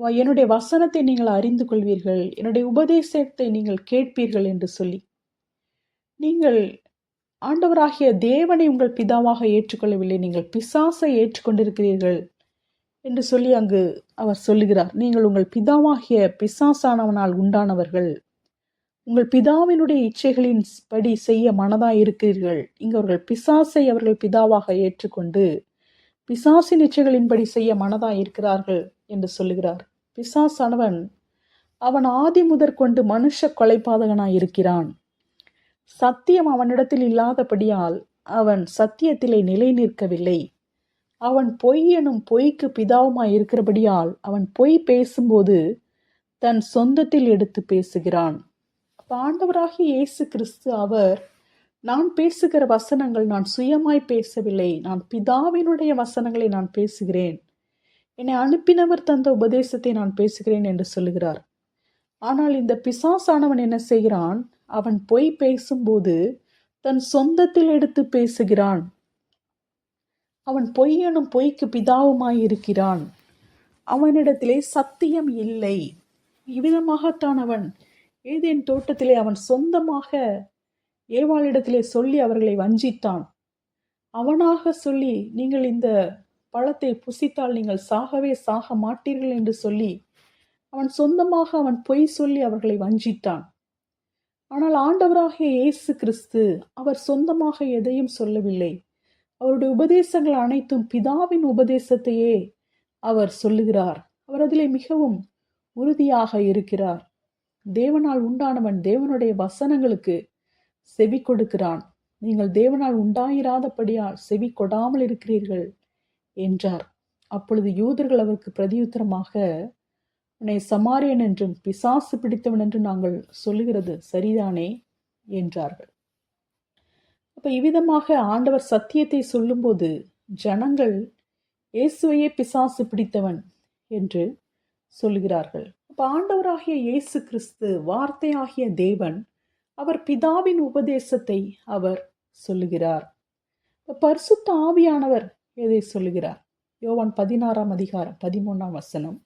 Speaker 1: என்னுடைய வசனத்தை நீங்கள் அறிந்து கொள்வீர்கள், என்னுடைய உபதேசத்தை நீங்கள் கேட்பீர்கள் என்று சொல்லி, நீங்கள் ஆண்டவராகிய தேவனை உங்கள் பிதாவாக ஏற்றுக்கொள்ளவில்லை, நீங்கள் பிசாசை ஏற்றுக்கொண்டிருக்கிறீர்கள் என்று சொல்லி அங்கு அவர் சொல்லுகிறார். நீங்கள் உங்கள் பிதாவாகிய பிசாசானவனால் உண்டானவர்கள், உங்கள் பிதாவினுடைய இச்சைகளின் படி செய்ய மனதாய் இருக்கிறீர்கள். இங்கு அவர்கள் பிசாசை அவர்கள் பிதாவாக ஏற்றுக்கொண்டு பிசாசின் இச்சைகளின்படி செய்ய மனதாய் இருக்கிறார்கள் என்று சொல்லுகிறார். பிசாசானவன் அவன் ஆதி முதற்கொண்டு மனுஷ கொலைபாதகனாய் இருக்கிறான். சத்தியம் அவனிடத்தில் இல்லாதபடியால் அவன் சத்தியத்திலே நிலை நிற்கவில்லை. அவன் பொய் எனும் பொய்க்கு பிதாவுமாய் இருக்கிறபடியால் அவன் பொய் பேசும்போது தன் சொந்தத்தில் எடுத்து பேசுகிறான். ஆண்டவராகிய இயேசு கிறிஸ்து அவர், நான் பேசுகிற வசனங்கள் நான் சுயமாய் பேசவில்லை, நான் பிதாவினுடைய வசனங்களை நான் பேசுகிறேன், என்னை அனுப்பினவர் தந்த உபதேசத்தை நான் பேசுகிறேன் என்று சொல்லுகிறார். ஆனால் இந்த பிசாசானவன் என்ன செய்கிறான்? அவன் பொய் பேசும்போது தன் சொந்தத்தில் எடுத்து பேசுகிறான். அவன் பொய் எனும் பொய்க்கு பிதாவுமாய் இருக்கிறான். அவனிடத்திலே சத்தியம் இல்லை. இவ்விதமாகத்தான் அவன் ஏதேன் தோட்டத்திலே அவன் சொந்தமாக ஏவாளிடத்திலே சொல்லி அவர்களை வஞ்சித்தான். அவனாக சொல்லி, நீங்கள் இந்த பழத்தை புசித்தால் நீங்கள் சாகவே சாக மாட்டீர்கள் என்று சொல்லி அவன் சொந்தமாக அவன் பொய் சொல்லி அவர்களை வஞ்சித்தான். ஆனால் ஆண்டவராகிய இயேசு கிறிஸ்து அவர் சொந்தமாக எதையும் சொல்லவில்லை. அவருடைய உபதேசங்கள் அனைத்தும் பிதாவின் உபதேசத்தையே அவர் சொல்லுகிறார். அவர் அதிலே மிகவும் உறுதியாக இருக்கிறார். தேவனால் உண்டானவன் தேவனுடைய வசனங்களுக்கு செவி கொடுக்கிறான். நீங்கள் தேவனால் உண்டாயிராதபடியால் செவி கொடாமல் இருக்கிறீர்கள் என்றார். அப்பொழுது யூதர்கள் அவருக்கு பிரதியுத்தரமாக, உன்னை சமாரியன் என்றும் பிசாசு பிடித்தவன் என்று நாங்கள் சொல்லுகிறது சரிதானே என்றார்கள். அப்ப இவ்விதமாக ஆண்டவர் சத்தியத்தை சொல்லும்போது ஜனங்கள் இயேசுவையே பிசாசு பிடித்தவன் என்று சொல்லுகிறார்கள். அப்ப ஆண்டவராகிய இயேசு கிறிஸ்து வார்த்தையாகிய தேவன், அவர் பிதாவின் உபதேசத்தை அவர் சொல்லுகிறார். பரிசுத்த ஆவியானவர் எதை சொல்லுகிறார்? யோவான் 16ஆம் அதிகாரம் 13ஆம் வசனம்,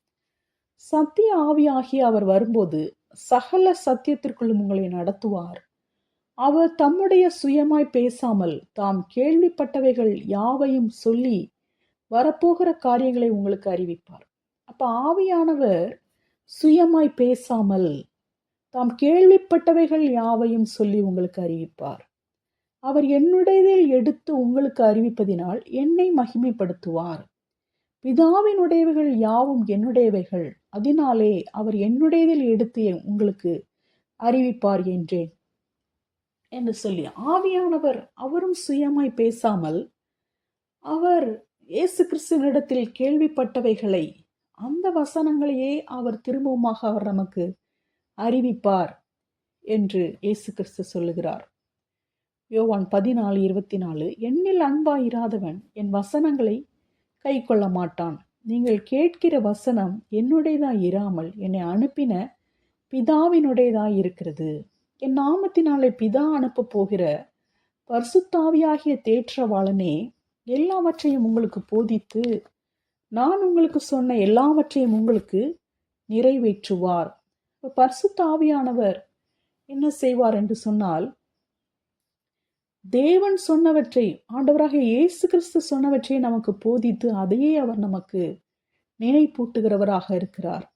Speaker 1: சத்திய ஆவியாகிய அவர் வரும்போது சகல சத்தியத்திற்குள்ளும் உங்களை நடத்துவார். அவர் தம்முடைய சுயமாய் பேசாமல் தாம் கேள்விப்பட்டவைகள் யாவையும் சொல்லி வரப்போகிற காரியங்களை உங்களுக்கு அறிவிப்பார். அப்ப ஆவியானவர் சுயமாய் பேசாமல் தாம் கேள்விப்பட்டவைகள் யாவையும் சொல்லி உங்களுக்கு அறிவிப்பார். அவர் என்னுடையதில் எடுத்து உங்களுக்கு அறிவிப்பதினால் என்னை மகிமைப்படுத்துவார். பிதாவினுடையவைகள் யாவும் என்னுடையவைகள், அதனாலே அவர் என்னுடையதில் எடுத்து உங்களுக்கு அறிவிப்பார் என்றேன் என்று சொல்லி ஆவியானவர் அவரும் சுயமாய் பேசாமல் அவர் இயேசு கிறிஸ்துவினிடத்தில் கேள்விப்பட்டவைகளை, அந்த வசனங்களையே அவர் திரும்பவுமாக அவர் நமக்கு அறிவிப்பார் என்று இயேசு கிறிஸ்து சொல்லுகிறார். யோவான் 14:24, என்னில் அன்பாயிராதவன் என் வசனங்களை கை கொள்ள மாட்டான். நீங்கள் கேட்கிற வசனம் என்னுடையதாய் இராமல் என்னை அனுப்பின பிதாவினுடையதாய் இருக்கிறது. என் நாமத்தினாலே பிதா அனுப்ப போகிற பரிசுத்தாவியாகிய தேற்றவாளனே எல்லாவற்றையும் உங்களுக்கு போதித்து நான் உங்களுக்கு சொன்ன எல்லாவற்றையும் உங்களுக்கு நிறைவேற்றுவார். பரிசுத்த ஆவியானவர் என்ன செய்வார் என்று சொன்னால், தேவன் சொன்னவற்றை, ஆண்டவராக இயேசு கிறிஸ்து சொன்னவற்றை நமக்கு போதித்து அதையே அவர் நமக்கு நினைப்பூட்டுகிறவராக இருக்கிறார்.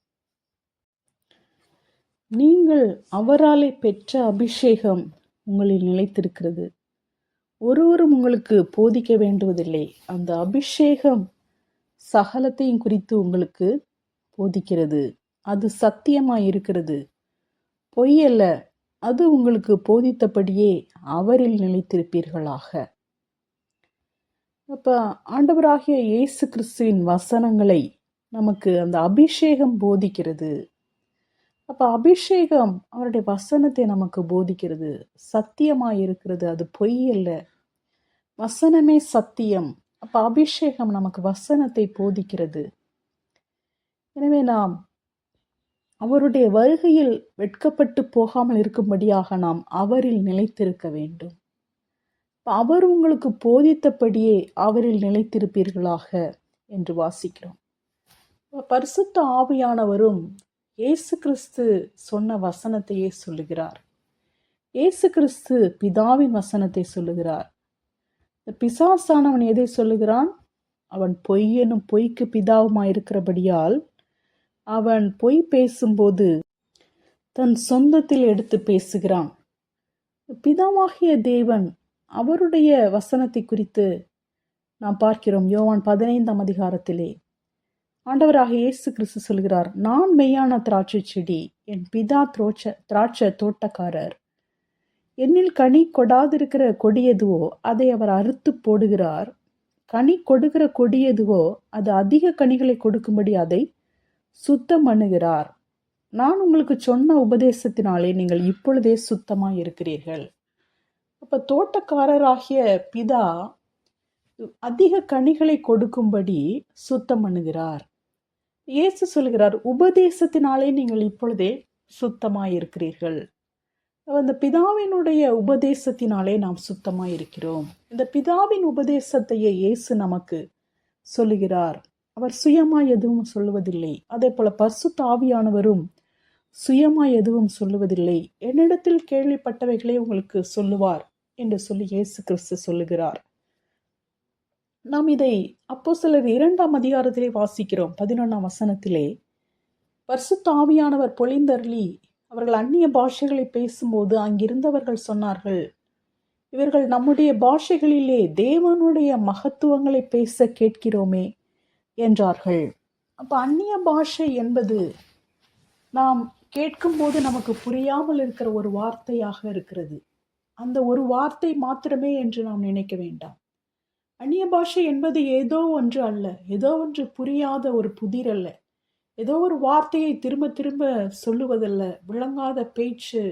Speaker 1: நீங்கள் அவராலே பெற்ற அபிஷேகம் உங்களில் நிலைத்திருக்கிறது. ஒருவரும் உங்களுக்கு போதிக்க வேண்டுவதில்லை. அந்த அபிஷேகம் சகலத்தையும் குறித்து உங்களுக்கு போதிக்கிறது. அது சத்தியமாய் இருக்கிறது, பொய்யல்ல. அது உங்களுக்கு போதித்தபடியே அவரில் நிலைத்திருப்பீர்களாக. அப்ப ஆண்டவராகிய இயேசு கிறிஸ்துவின் வசனங்களை நமக்கு அந்த அபிஷேகம் போதிக்கிறது. அப்ப அபிஷேகம் அவருடைய வசனத்தை நமக்கு போதிக்கிறது, சத்தியமாய் இருக்கிறது, அது பொய் அல்ல. வசனமே சத்தியம். அப்ப அபிஷேகம் நமக்கு வசனத்தை போதிக்கிறது. எனவே நாம் அவருடைய வருகையில் வெட்கப்பட்டு போகாமல் இருக்கும்படியாக நாம் அவரில் நிலைத்திருக்க வேண்டும். அவர் உங்களுக்கு போதித்தபடியே அவரில் நிலைத்திருப்பீர்களாக என்று வாசிக்கிறோம். பரிசுத்த ஆவியானவரும் இயேசு கிறிஸ்து சொன்ன வசனத்தையே சொல்லுகிறார். இயேசு கிறிஸ்து பிதாவின் வசனத்தை சொல்லுகிறார். பிசாசானவன் எதை சொல்லுகிறான்? அவன் பொய்யனும் பொய்க்கு பிதாவுமாயிருக்கிறபடியால் அவன் பொய் பேசும்போது தன் சொந்தத்தில் எடுத்து பேசுகிறான். பிதாவாகிய தேவன் அவருடைய வசனத்தை குறித்து நாம் பார்க்கிறோம். யோவான் 15ஆம் அதிகாரத்திலே ஆண்டவராக இயேசு கிறிஸ்து சொல்கிறார், நான் மெய்யான திராட்சை செடி, என் பிதா திராட்சை தோட்டக்காரர். என்னில் கனி கொடாதிருக்கிற கொடி எதுவோ அதை அவர் அறுத்து போடுகிறார். கனி கொடுக்கிற கொடி எதுவோ அது அதிக கனிகளை கொடுக்கும்படி அதை சுத்தம் பண்ணுகிறார். நான் உங்களுக்கு சொன்ன உபதேசத்தினாலே நீங்கள் இப்பொழுதே சுத்தமாய் இருக்கிறீர்கள். அப்ப தோட்டக்காரராகிய பிதா அதிக கனிகளை கொடுக்கும்படி சுத்தம் பண்ணுகிறார். இயேசு சொல்கிறார், உபதேசத்தினாலே நீங்கள் இப்பொழுதே சுத்தமாய் இருக்கிறீர்கள். அந்த பிதாவினுடைய உபதேசத்தினாலே நாம் சுத்தமாய் இருக்கிறோம். இந்த பிதாவின் உபதேசத்தையே இயேசு நமக்கு சொல்லுகிறார். அவர் சுயமாய் எதுவும் சொல்லுவதில்லை. அதே போல பரிசுத்த ஆவியானவரும் சுயமாய் எதுவும் சொல்லுவதில்லை. என்னிடத்தில் கேள்விப்பட்டவைகளே உங்களுக்கு சொல்லுவார் என்று சொல்லி இயேசு கிறிஸ்து சொல்லுகிறார். நாம் இதை அப்போஸ்தலர் 2ஆம் அதிகாரத்திலே வாசிக்கிறோம். 11ஆம் வசனத்திலே பரிசுத்த ஆவியானவர் பொழிந்தருளி அவர்கள் அந்நிய பாஷைகளை பேசும்போது அங்கிருந்தவர்கள் சொன்னார்கள், இவர்கள் நம்முடைய பாஷைகளிலே தேவனுடைய மகத்துவங்களை பேச கேட்கிறோமே என்றார்கள். அப்ப அந்நிய பாஷை என்பது நாம் கேட்கும்போது நமக்கு புரியாமல் இருக்கிற ஒரு வார்த்தையாக இருக்கிறது. அந்த ஒரு வார்த்தை மாத்திரமே என்று நாம் நினைக்க வேண்டாம். அந்நிய பாஷை என்பது ஏதோ ஒன்று அல்ல, ஏதோ ஒன்று புரியாத ஒரு புதிர் அல்ல, ஏதோ ஒரு வார்த்தையை திரும்ப திரும்ப சொல்லுவதல்ல, விளங்காத பேச்சு,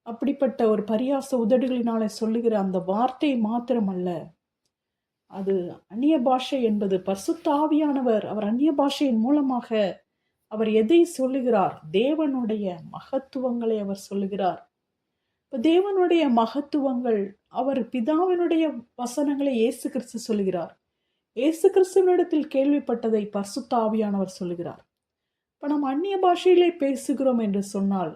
Speaker 1: அப்படிப்பட்ட ஒரு பரியாச உதடுகளினாலே சொல்லுகிற அந்த வார்த்தை மாத்திரம் அல்ல. அது அந்நிய பாஷை என்பது பரிசுத்த ஆவியானவர் அவர் அந்நிய பாஷையின் மூலமாக அவர் எதை சொல்லுகிறார்? தேவனுடைய மகத்துவங்களை அவர் சொல்லுகிறார். இப்ப தேவனுடைய மகத்துவங்கள், அவர் பிதாவினுடைய வசனங்களை இயேசு கிறிஸ்து சொல்லுகிறார். இயேசு கிறிஸ்துவனிடத்தில் கேள்விப்பட்டதை பரிசுத்த ஆவியானவர் சொல்லுகிறார். இப்ப நாம் அந்நிய பாஷையிலே பேசுகிறோம் என்று சொன்னால்,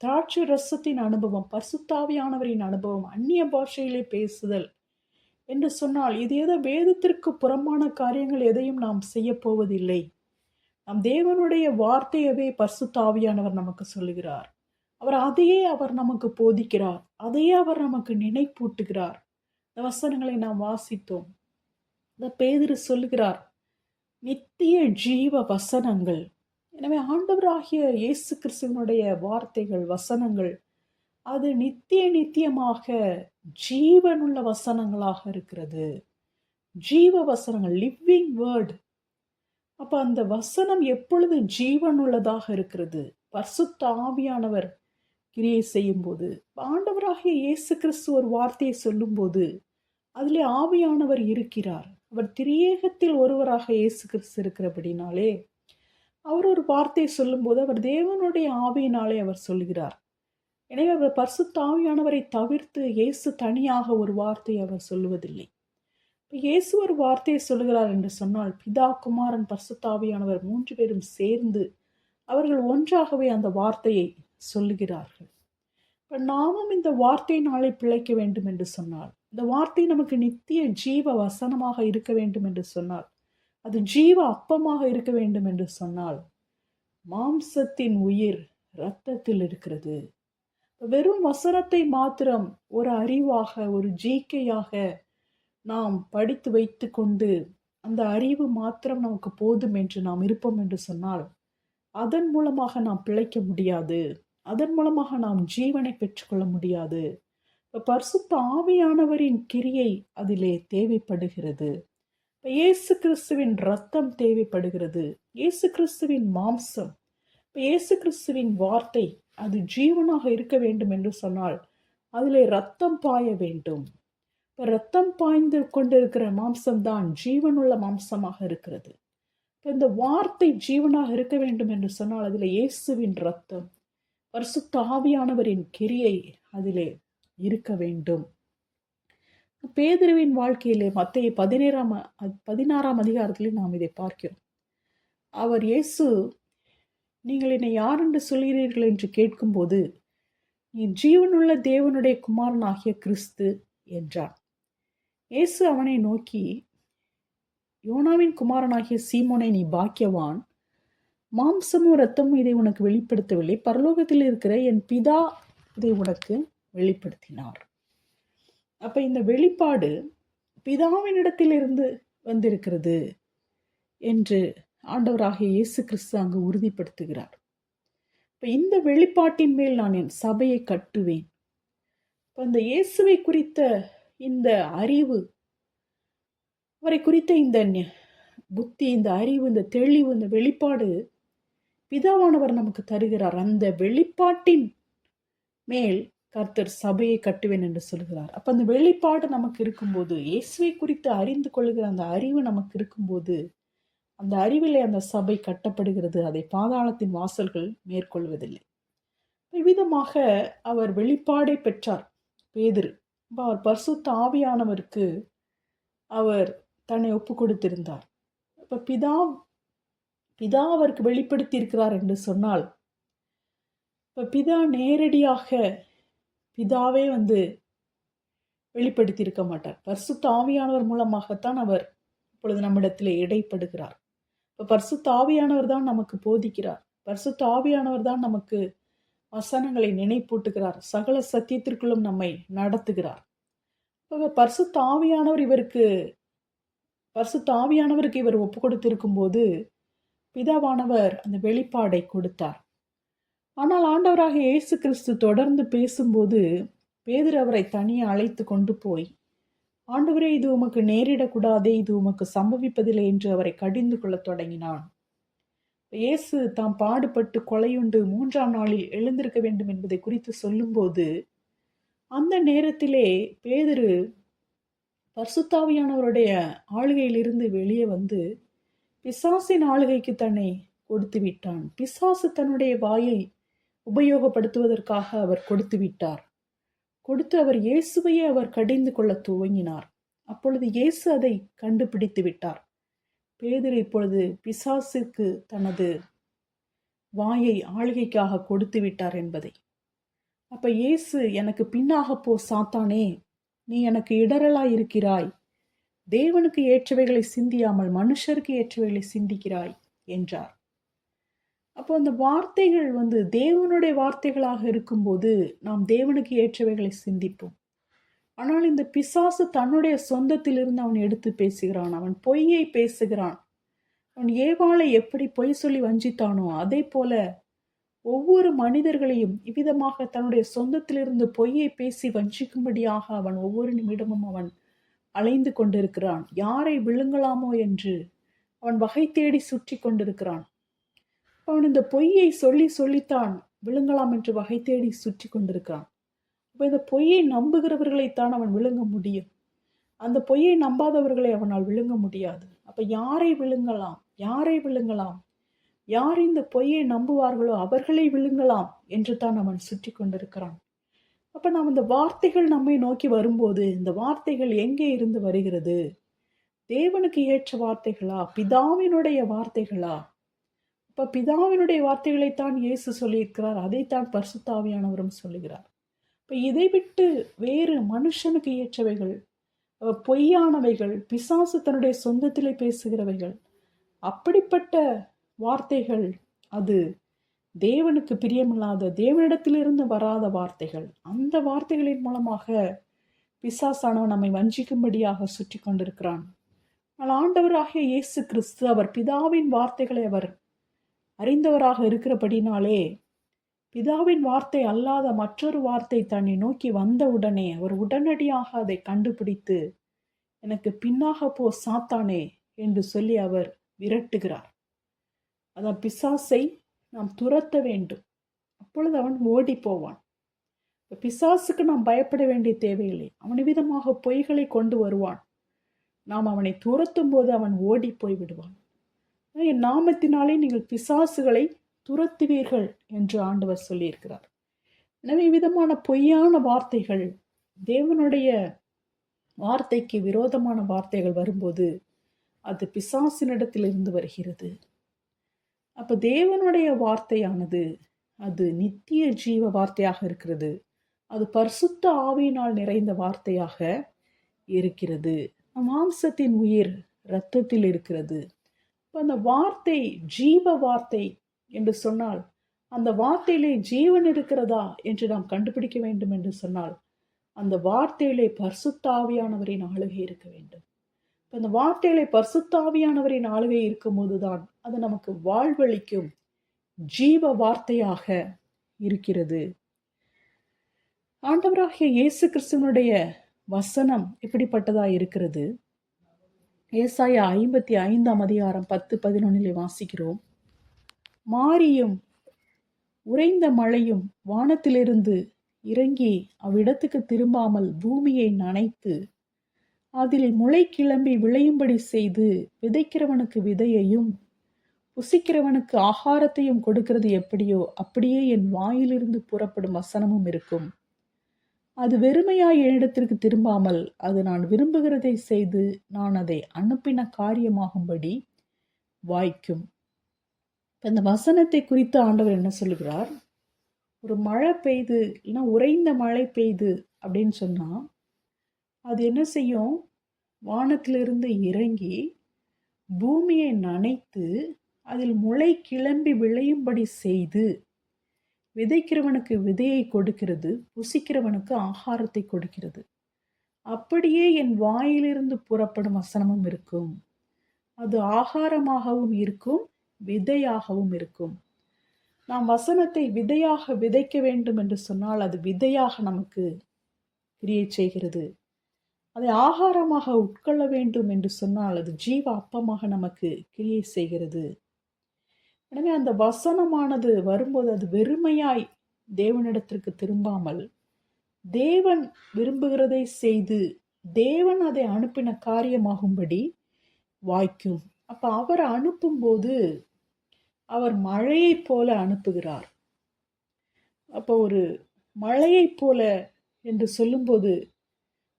Speaker 1: திராட்சை ரசத்தின் அனுபவம், பரிசுத்த ஆவியானவரின் அனுபவம், அந்நிய பாஷையிலே பேசுதல் என்று சொன்னால், இது ஏதோ வேதத்திற்கு புறம்பான காரியங்கள் எதையும் நாம் செய்ய போவதில்லை. நம் தேவனுடைய வார்த்தையவே பரிசுத்த ஆவியானவர் நமக்கு சொல்லுகிறார். அதையே அவர் நமக்கு போதிக்கிறார், அதையே அவர் நமக்கு நினைப்பூட்டுகிறார். இந்த வசனங்களை நாம் வாசித்தோம். இந்த பேதுரு சொல்லுகிறார், நித்திய ஜீவ வசனங்கள். எனவே ஆண்டவராகிய இயேசு கிறிஸ்துவனுடைய வார்த்தைகள், வசனங்கள், அது நித்தியமாக ஜீவனுள்ள வசனங்களாக இருக்கிறது. ஜீவ வசனங்கள், லிவிங் வேர்ட். அப்ப அந்த வசனம் எப்பொழுது ஜீவனுள்ளதாக இருக்கிறது? பரிசுத்த ஆவியானவர் கிரியை செய்யும் போது. ஆண்டவராகிய இயேசு கிறிஸ்து ஒரு வார்த்தையை சொல்லும் போது அதிலே ஆவியானவர் இருக்கிறார். அவர் திரியேகத்தில் ஒருவராக இயேசு கிறிஸ்து இருக்கிறபடினாலே அவர் ஒரு வார்த்தையை சொல்லும் போது அவர் தேவனுடைய ஆவியினாலே அவர் சொல்லுகிறார். எனவே அவர் பரிசுத்த ஆவியானவரை தவிர்த்து இயேசு தனியாக ஒரு வார்த்தையை அவர் சொல்லுவதில்லை. இயேசு ஒரு வார்த்தையை சொல்லுகிறார் என்று சொன்னால், பிதா, குமாரன், பரிசுத்த ஆவியானவர் 3 பேரும் சேர்ந்து அவர்கள் ஒன்றாகவே அந்த வார்த்தையை சொல்லுகிறார்கள். இப்ப நாமும் இந்த வார்த்தையினாலே பிழைக்க வேண்டும் என்று சொன்னால், இந்த வார்த்தை நமக்கு நித்திய ஜீவ வசனமாக இருக்க வேண்டும் என்று சொன்னால், அது ஜீவ அப்பமாக இருக்க வேண்டும் என்று சொன்னால், மாம்சத்தின் உயிர் இரத்தத்தில் இருக்கிறது. வெறும் வசனத்தை மாத்திரம் ஒரு அறிவாக, ஒரு ஜீக்கையாக நாம் படித்து வைத்து கொண்டு அந்த அறிவு மாத்திரம் நமக்கு போதும் என்று நாம் இருப்போம் என்று சொன்னால், அதன் மூலமாக நாம் பிழைக்க முடியாது, அதன் மூலமாக நாம் ஜீவனை பெற்றுக்கொள்ள முடியாது. பரிசுத்த ஆவியானவரின் கிரியை அதிலே தேவைப்படுகிறது. இயேசு கிறிஸ்துவின் இரத்தம் தேவைப்படுகிறது, இயேசு கிறிஸ்துவின் மாம்சம், இயேசு கிறிஸ்துவின் வார்த்தை அது ஜீவனாக இருக்க வேண்டும் என்று சொன்னால் அதிலே இரத்தம் பாய வேண்டும். இரத்தம் பாய்ந்து கொண்டிருக்கிற மாம்சம் தான் ஜீவனுள்ள மாம்சமாக இருக்கிறது. இந்த வார்த்தை ஜீவனாக இருக்க வேண்டும் என்று சொன்னால் அதில் இயேசுவின் இரத்தம், பரிசுத்த ஆவியானவரின் கிரியை அதிலே இருக்க வேண்டும். பேதுருவின் வாழ்க்கையிலே மத்தேயு 16ஆம் அதிகாரத்திலே நாம் இதை பார்க்கிறோம். அவர் இயேசு, நீங்கள் என்னை யார் என்று சொல்கிறீர்கள் என்று கேட்கும்போது, நீ ஜீவனுள்ள தேவனுடைய குமாரன் ஆகிய கிறிஸ்து என்றார். இயேசு அவனை நோக்கி, யோனாவின் குமாரனாகிய சீமோனை, நீ பாக்கியவான், மாம்சமும் இரத்தமும் இதை உனக்கு வெளிப்படுத்தவில்லை, பரலோகத்தில் இருக்கிற என் பிதா இதை உனக்கு வெளிப்படுத்தினார். அப்ப இந்த வெளிப்பாடு பிதாவினிடத்திலிருந்து வந்திருக்கிறது என்று ஆண்டவராகிய இயேசு கிறிஸ்து அங்கு உறுதிப்படுத்துகிறார். இப்ப இந்த வெளிப்பாட்டின் மேல் நான் என் சபையை கட்டுவேன். இந்த இயேசுவை குறித்த இந்த அறிவு, அவரை குறித்த இந்த புத்தி, இந்த அறிவு, இந்த தெளிவு, இந்த வெளிப்பாடு பிதாவானவர் நமக்கு தருகிறார். அந்த வெளிப்பாட்டின் மேல் கர்த்தர் சபையை கட்டுவேன் என்று சொல்கிறார். அப்ப அந்த வெளிப்பாடு நமக்கு இருக்கும்போது, இயேசுவை குறித்து அறிந்து கொள்ளுகிற அந்த அறிவு நமக்கு இருக்கும்போது, அந்த அறிவிலே அந்த சபை கட்டப்படுகிறது. அதை பாதாளத்தின் வாசல்கள் மேற்கொள்வதில்லை. இவ்விதமாக அவர் வெளிப்பாடை பெற்றார் பேதுரு. அவர் பரிசுத்த ஆவியானவருக்கு அவர் தன்னை ஒப்பு கொடுத்திருந்தார். இப்ப பிதா அவருக்கு வெளிப்படுத்தி இருக்கிறார் என்று சொன்னால், இப்ப பிதா நேரடியாக பிதாவே வெளிப்படுத்தி இருக்க மாட்டார். பரிசுத்த ஆவியானவர் மூலமாகத்தான் அவர் இப்பொழுது நம்மிடத்திலே இடைப்படுகிறார். இப்ப பரிசுத்த ஆவியானவர் தான் நமக்கு போதிக்கிறார். பரிசுத்த ஆவியானவர் தான் நமக்கு வசனங்களை நினைப்பூட்டுகிறார், சகல சத்தியத்திற்குள்ளும் நம்மை நடத்துகிறார். பரிசுத்த ஆவியானவருக்கு இவர் ஒப்பு கொடுத்திருக்கும் போது பிதாவானவர் அந்த வெளிப்பாடை கொடுத்தார். ஆனால் ஆண்டவராக இயேசு கிறிஸ்து தொடர்ந்து பேசும்போது பேதுரு அவரை தனியே அழைத்து கொண்டு போய், ஆண்டவரே, இது உமக்கு நேரிடக்கூடாதே, இது உமக்கு சம்பவிப்பதில்லை என்று அவரை கடிந்து கொள்ளத் தொடங்கினான். இயேசு தாம் பாடுபட்டு கொலையுண்டு 3ஆம் நாளில் எழுந்திருக்க வேண்டும் என்பதை குறித்து சொல்லும்போது, அந்த நேரத்திலே பேதுரு பரிசுத்தாவியானவருடைய ஆளுகையிலிருந்து வெளியே வந்து பிசாசின் ஆளுகைக்கு தன்னை கொடுத்து விட்டான். பிசாசு தன்னுடைய வாயை உபயோகப்படுத்துவதற்காக அவர் கொடுத்து விட்டார். கொடுத்து அவர் இயேசுவையே அவர் கடிந்து கொள்ள துவங்கினார். அப்பொழுது இயேசு அதை கண்டுபிடித்து விட்டார். பேதுரு இப்பொழுது பிசாசுக்கு தனது வாயை ஆளுகைக்காக கொடுத்து விட்டார் என்பதை. அப்ப இயேசு, எனக்கு பின்னாக போ சாத்தானே, நீ எனக்கு இடரலாய் இருக்கிறாய், தேவனுக்கு ஏற்றவைகளை சிந்தியாமல் மனுஷருக்கு ஏற்றவைகளை சிந்திக்கிறாய் என்றார். அப்போ அந்த வார்த்தைகள் தேவனுடைய வார்த்தைகளாக இருக்கும்போது நாம் தேவனுக்கு ஏற்றவைகளை சிந்திப்போம். ஆனால் இந்த பிசாசு தன்னுடைய சொந்தத்திலிருந்து அவன் எடுத்து பேசுகிறான். அவன் பொய்யை பேசுகிறான். அவன் ஏவாளை எப்படி பொய் சொல்லி வஞ்சித்தானோ அதே போல ஒவ்வொரு மனிதர்களையும் இவ்விதமாக தன்னுடைய சொந்தத்திலிருந்து பொய்யை பேசி வஞ்சிக்கும்படியாக அவன் ஒவ்வொரு நிமிடமும் அவன் அலைந்து கொண்டிருக்கிறான். யாரை விழுங்கலாமோ என்று அவன் வகை தேடி சுற்றி கொண்டிருக்கிறான். அவன் இந்த பொய்யை சொல்லித்தான் விழுங்கலாம் என்று வகை தேடி சுற்றி கொண்டிருக்கிறான். அப்போ இந்த பொய்யை நம்புகிறவர்களைத்தான் அவன் விழுங்க முடியும். அந்த பொய்யை நம்பாதவர்களை அவனால் விழுங்க முடியாது. அப்ப யாரை விழுங்கலாம், யாரை விழுங்கலாம், யார் இந்த பொய்யை நம்புவார்களோ அவர்களை விழுங்கலாம் என்று தான் அவன் சுற்றி கொண்டிருக்கிறான். அப்ப நாம் இந்த வார்த்தைகள் நம்மை நோக்கி வரும்போது இந்த வார்த்தைகள் எங்கே இருந்து வருகிறது? தேவனுக்கு ஏற்ற வார்த்தைகளா, பிதாவினுடைய வார்த்தைகளா? அப்ப பிதாவினுடைய வார்த்தைகளைத்தான் இயேசு சொல்லியிருக்கிறார், அதைத்தான் பரிசுத்த ஆவியானவரும் சொல்லுகிறார். இப்ப இதை விட்டு வேறு மனுஷனுக்கு ஏற்றவைகள், பொய்யானவைகள், பிசாசு தன்னுடைய சொந்தத்திலே பேசுகிறவைகள், அப்படிப்பட்ட வார்த்தைகள் அது தேவனுக்கு பிரியமில்லாத, தேவனிடத்திலிருந்து வராத வார்த்தைகள். அந்த வார்த்தைகளின் மூலமாக பிசாசானவன் நம்மை வஞ்சிக்கும்படியாக சுற்றி கொண்டிருக்கிறான். ஆனால் ஆண்டவராகிய இயேசு கிறிஸ்து அவர் பிதாவின் வார்த்தைகளை அவர் அறிந்தவராக இருக்கிறபடினாலே, பிதாவின் வார்த்தை அல்லாத மற்றொரு வார்த்தை தன்னை நோக்கி வந்தவுடனே அவர் உடனடியாக அதை கண்டுபிடித்து, எனக்கு பின்னாக போ சாத்தானே என்று சொல்லி அவர் விரட்டுகிறார். அதான் பிசாசை நாம் துரத்த வேண்டும். அப்பொழுது அவன் ஓடி போவான். பிசாசுக்கு நாம் பயப்பட வேண்டிய தேவையில்லை. அவன் விதமாக பொய்களை கொண்டு வருவான். நாம் அவனை துரத்தும் போது அவன் ஓடி போய் விடுவான். என் நாமத்தினாலே நீங்கள் பிசாசுகளை துரத்துவீர்கள் என்று ஆண்டவர் சொல்லியிருக்கிறார். எனவே விதமான பொய்யான வார்த்தைகள், தேவனுடைய வார்த்தைக்கு விரோதமான வார்த்தைகள் வரும்போது அது பிசாசினிடத்திலிருந்து வருகிறது. அப்ப தேவனுடைய வார்த்தையானது அது நித்திய ஜீவ வார்த்தையாக இருக்கிறது. அது பரிசுத்த ஆவியினால் நிறைந்த வார்த்தையாக இருக்கிறது. மாம்சத்தின் உயிர் இரத்தத்தில் இருக்கிறது. அந்த வார்த்தை ஜீவ வார்த்தை என்று சொன்னால், அந்த வார்த்தையிலே ஜீவன் இருக்கிறதா என்று நாம் கண்டுபிடிக்க வேண்டும் என்று சொன்னால், அந்த வார்த்தையிலே பரிசுத்த ஆவியானவரின் ஆளுகை இருக்க வேண்டும். அந்த வார்த்தையிலே பரிசுத்த ஆவியானவரின் ஆளுகை இருக்கும் போதுதான் அது நமக்கு வாழ்வளிக்கும் ஜீவ வார்த்தையாக இருக்கிறது. ஆண்டவராகிய இயேசு கிறிஸ்துவனுடைய வசனம் எப்படிப்பட்டதா இருக்கிறது? ஏசாயா 55ஆம் அதிகாரம் 10-11 வாசிக்கிறோம். மாரியும் உறைந்த மழையும் வானத்திலிருந்து இறங்கி அவ்விடத்துக்கு திரும்பாமல் பூமியை நனைத்து அதில் முளை கிளம்பி விளையும்படி செய்து விதைக்கிறவனுக்கு விதையையும் புசிக்கிறவனுக்கு ஆகாரத்தையும் கொடுக்கிறது எப்படியோ அப்படியே என் வாயிலிருந்து புறப்படும் வசனமும் இருக்கும். அது வெறுமையாய் என்னிடத்திற்கு திரும்பாமல் அது நான் விரும்புகிறதை செய்து நான் அதை அனுப்பின காரியமாகும்படி வாய்க்கும். இந்த வசனத்தை குறித்து ஆண்டவர் என்ன சொல்லுகிறார்? ஒரு மழை பெய்து இல்லைன்னா உறைந்த மழை பெய்து அப்படின்னு சொன்னா அது என்ன செய்யும்? வானத்திலிருந்து இறங்கி பூமியை நனைத்து அதில் முளை கிளம்பி விளையும்படி செய்து விதைக்கிறவனுக்கு விதையை கொடுக்கிறது, புசிக்கிறவனுக்கு ஆகாரத்தை கொடுக்கிறது. அப்படியே என் வாயிலிருந்து புறப்படும் வசனமும் இருக்கும். அது ஆகாரமாகவும் இருக்கும், விதையாகவும் இருக்கும். நாம் வசனத்தை விதையாக விதைக்க வேண்டும் என்று சொன்னால் அது விதையாக நமக்கு கிரியை செய்கிறது. அதை ஆகாரமாக உட்கொள்ள வேண்டும் என்று சொன்னால் அது ஜீவ அப்பமாக நமக்கு கிரியை செய்கிறது. எனவே அந்த வசனமானது வரும்போது அது வெறுமையாய் தேவனிடத்திற்கு திரும்பாமல் தேவன் விரும்புகிறதை செய்து தேவன் அதை அனுப்பின காரியமாகும்படி வாய்க்கும். அப்ப அவர் அனுப்பும்போது அவர் மழையைப் போல அனுப்புகிறார். அப்போ ஒரு மழையைப் போல என்று சொல்லும்போது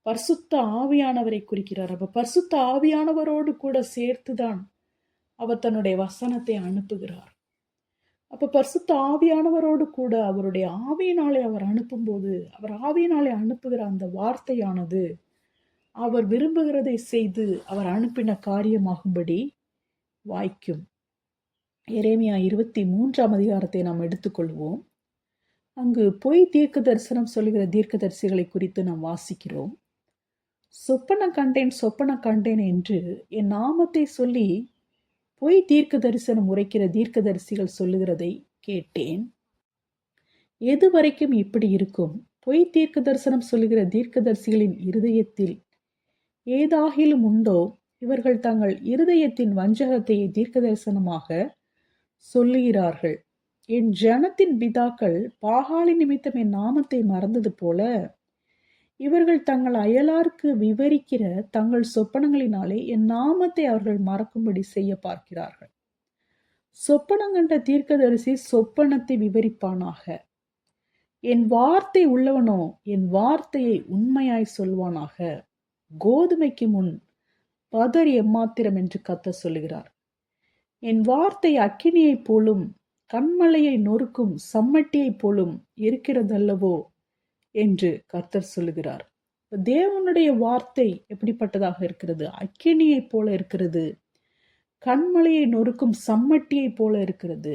Speaker 1: பரிசுத்த ஆவியானவரை குறிக்கிறார். அப்ப பரிசுத்த ஆவியானவரோடு கூட சேர்த்துதான் அவர் தன்னுடைய வசனத்தை அனுப்புகிறார். அப்ப பரிசுத்த ஆவியானவரோடு கூட அவருடைய ஆவியினாலே அவர் அனுப்பும்போது அவர் ஆவியினாலே அனுப்புகிற அந்த வார்த்தையானது அவர் விரும்புகிறதை செய்து அவர் அனுப்பின காரியமாகும்படி வாய்க்கும். எரேமியா 23ஆம் அதிகாரத்தை நாம் எடுத்துக்கொள்வோம். அங்கு பொய் தீர்க்க தரிசனம் சொல்லுகிற தீர்க்கதரிசிகளை குறித்து நாம் வாசிக்கிறோம். சொப்பன கண்டேன் என்று என் நாமத்தை சொல்லி பொய் தீர்க்க தரிசனம் உரைக்கிற தீர்க்கதரிசிகள் சொல்லுகிறதை கேட்டேன். எது வரைக்கும் இப்படி இருக்கும்? பொய் தீர்க்க தரிசனம் சொல்லுகிற தீர்க்கதரிசிகளின் இருதயத்தில் ஏதாகிலும் உண்டோ? இவர்கள் தங்கள் இருதயத்தின் வஞ்சகத்தை தீர்க்க தரிசனமாக சொல்லுகிறார்கள். என் ஜனத்தின் பிதாக்கள் பாகாலி நிமித்தம் என் நாமத்தை மறந்தது போல இவர்கள் தங்கள் அயலாருக்கு விவரிக்கிற தங்கள் சொப்பனங்களினாலே என் நாமத்தை அவர்கள் மறக்கும்படி செய்ய பார்க்கிறார்கள். சொப்பனங்கண்ட தீர்க்கதரிசி சொப்பனத்தை விவரிப்பானாக. என் வார்த்தை உள்ளவனோ என் வார்த்தையை உண்மையாய் சொல்வானாக. கோதுமைக்கு முன் பதர் எம்மாத்திரம் என்று கர்த்தர் சொல்லுகிறார். என் வார்த்தை அக்கினியைப் போலும் கண்மலையை நொறுக்கும் சம்மட்டியைப் போலும் இருக்கிறதல்லவோ என்று கர்த்தர் சொல்லுகிறார். தேவனுடைய வார்த்தை எப்படிப்பட்டதாக இருக்கிறது? அக்கினியைப் போல இருக்கிறது, கண்மலையை நொறுக்கும் சம்மட்டியைப் போல இருக்கிறது.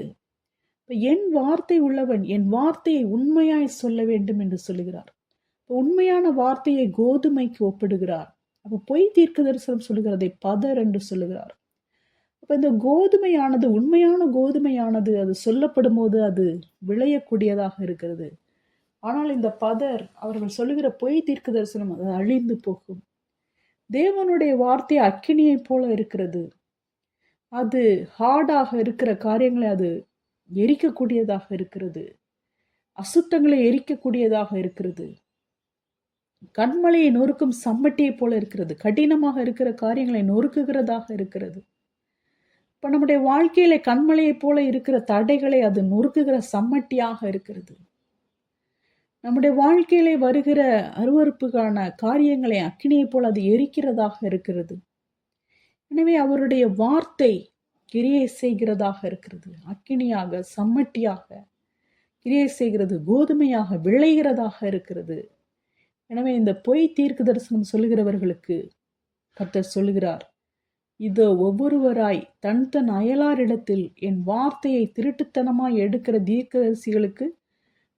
Speaker 1: என் வார்த்தை உள்ளவன் என் வார்த்தையை உண்மையாய் சொல்ல வேண்டும் என்று சொல்லுகிறார். உண்மையான வார்த்தையை கோதுமைக்கு ஒப்பிடுகிறார். அப்ப பொய் தீர்க்க தரிசனம் சொல்லுகிறதை பதர் என்று சொல்லுகிறார். அப்ப இந்த கோதுமையானது உண்மையான கோதுமையானது அது சொல்லப்படும் போது அது விளையக்கூடியதாக இருக்கிறது. ஆனால் இந்த பதர் அவர்கள் சொல்லுகிற பொய் தீர்க்க தரிசனம் அது அழிந்து போகும். தேவனுடைய வார்த்தை அக்கினியை போல இருக்கிறது. அது ஹார்டாக இருக்கிற காரியங்களை அது எரிக்கக்கூடியதாக இருக்கிறது. அசுத்தங்களை எரிக்கக்கூடியதாக இருக்கிறது. கண்மலையை நொறுக்கும் சம்மட்டியை போல இருக்கிறது. கடினமாக இருக்கிற காரியங்களை நொறுக்குகிறதாக இருக்கிறது. இப்ப நம்முடைய வாழ்க்கையில கண்மலையை போல இருக்கிற தடைகளை அது நொறுக்குகிற சம்மட்டியாக இருக்கிறது. நம்முடைய வாழ்க்கையிலே வருகிற அருவருப்புக்கான காரியங்களை அக்கினியை போல அது எரிக்கிறதாக இருக்கிறது. எனவே அவருடைய வார்த்தை கிரியை செய்கிறதாக இருக்கிறது. அக்கினியாக சம்மட்டியாக கிரியை செய்கிறது, கோதுமையாக விளைகிறதாக இருக்கிறது. எனவே இந்த பொய் தீர்க்க தரிசனம் சொல்லுகிறவர்களுக்கு கர்த்தர் சொல்லுகிறார், இதோ ஒவ்வொருவராய் தன் தன் அயலாரிடத்தில் என் வார்த்தையை திருட்டுத்தனமாய் எடுக்கிற தீர்க்கதரிசிகளுக்கு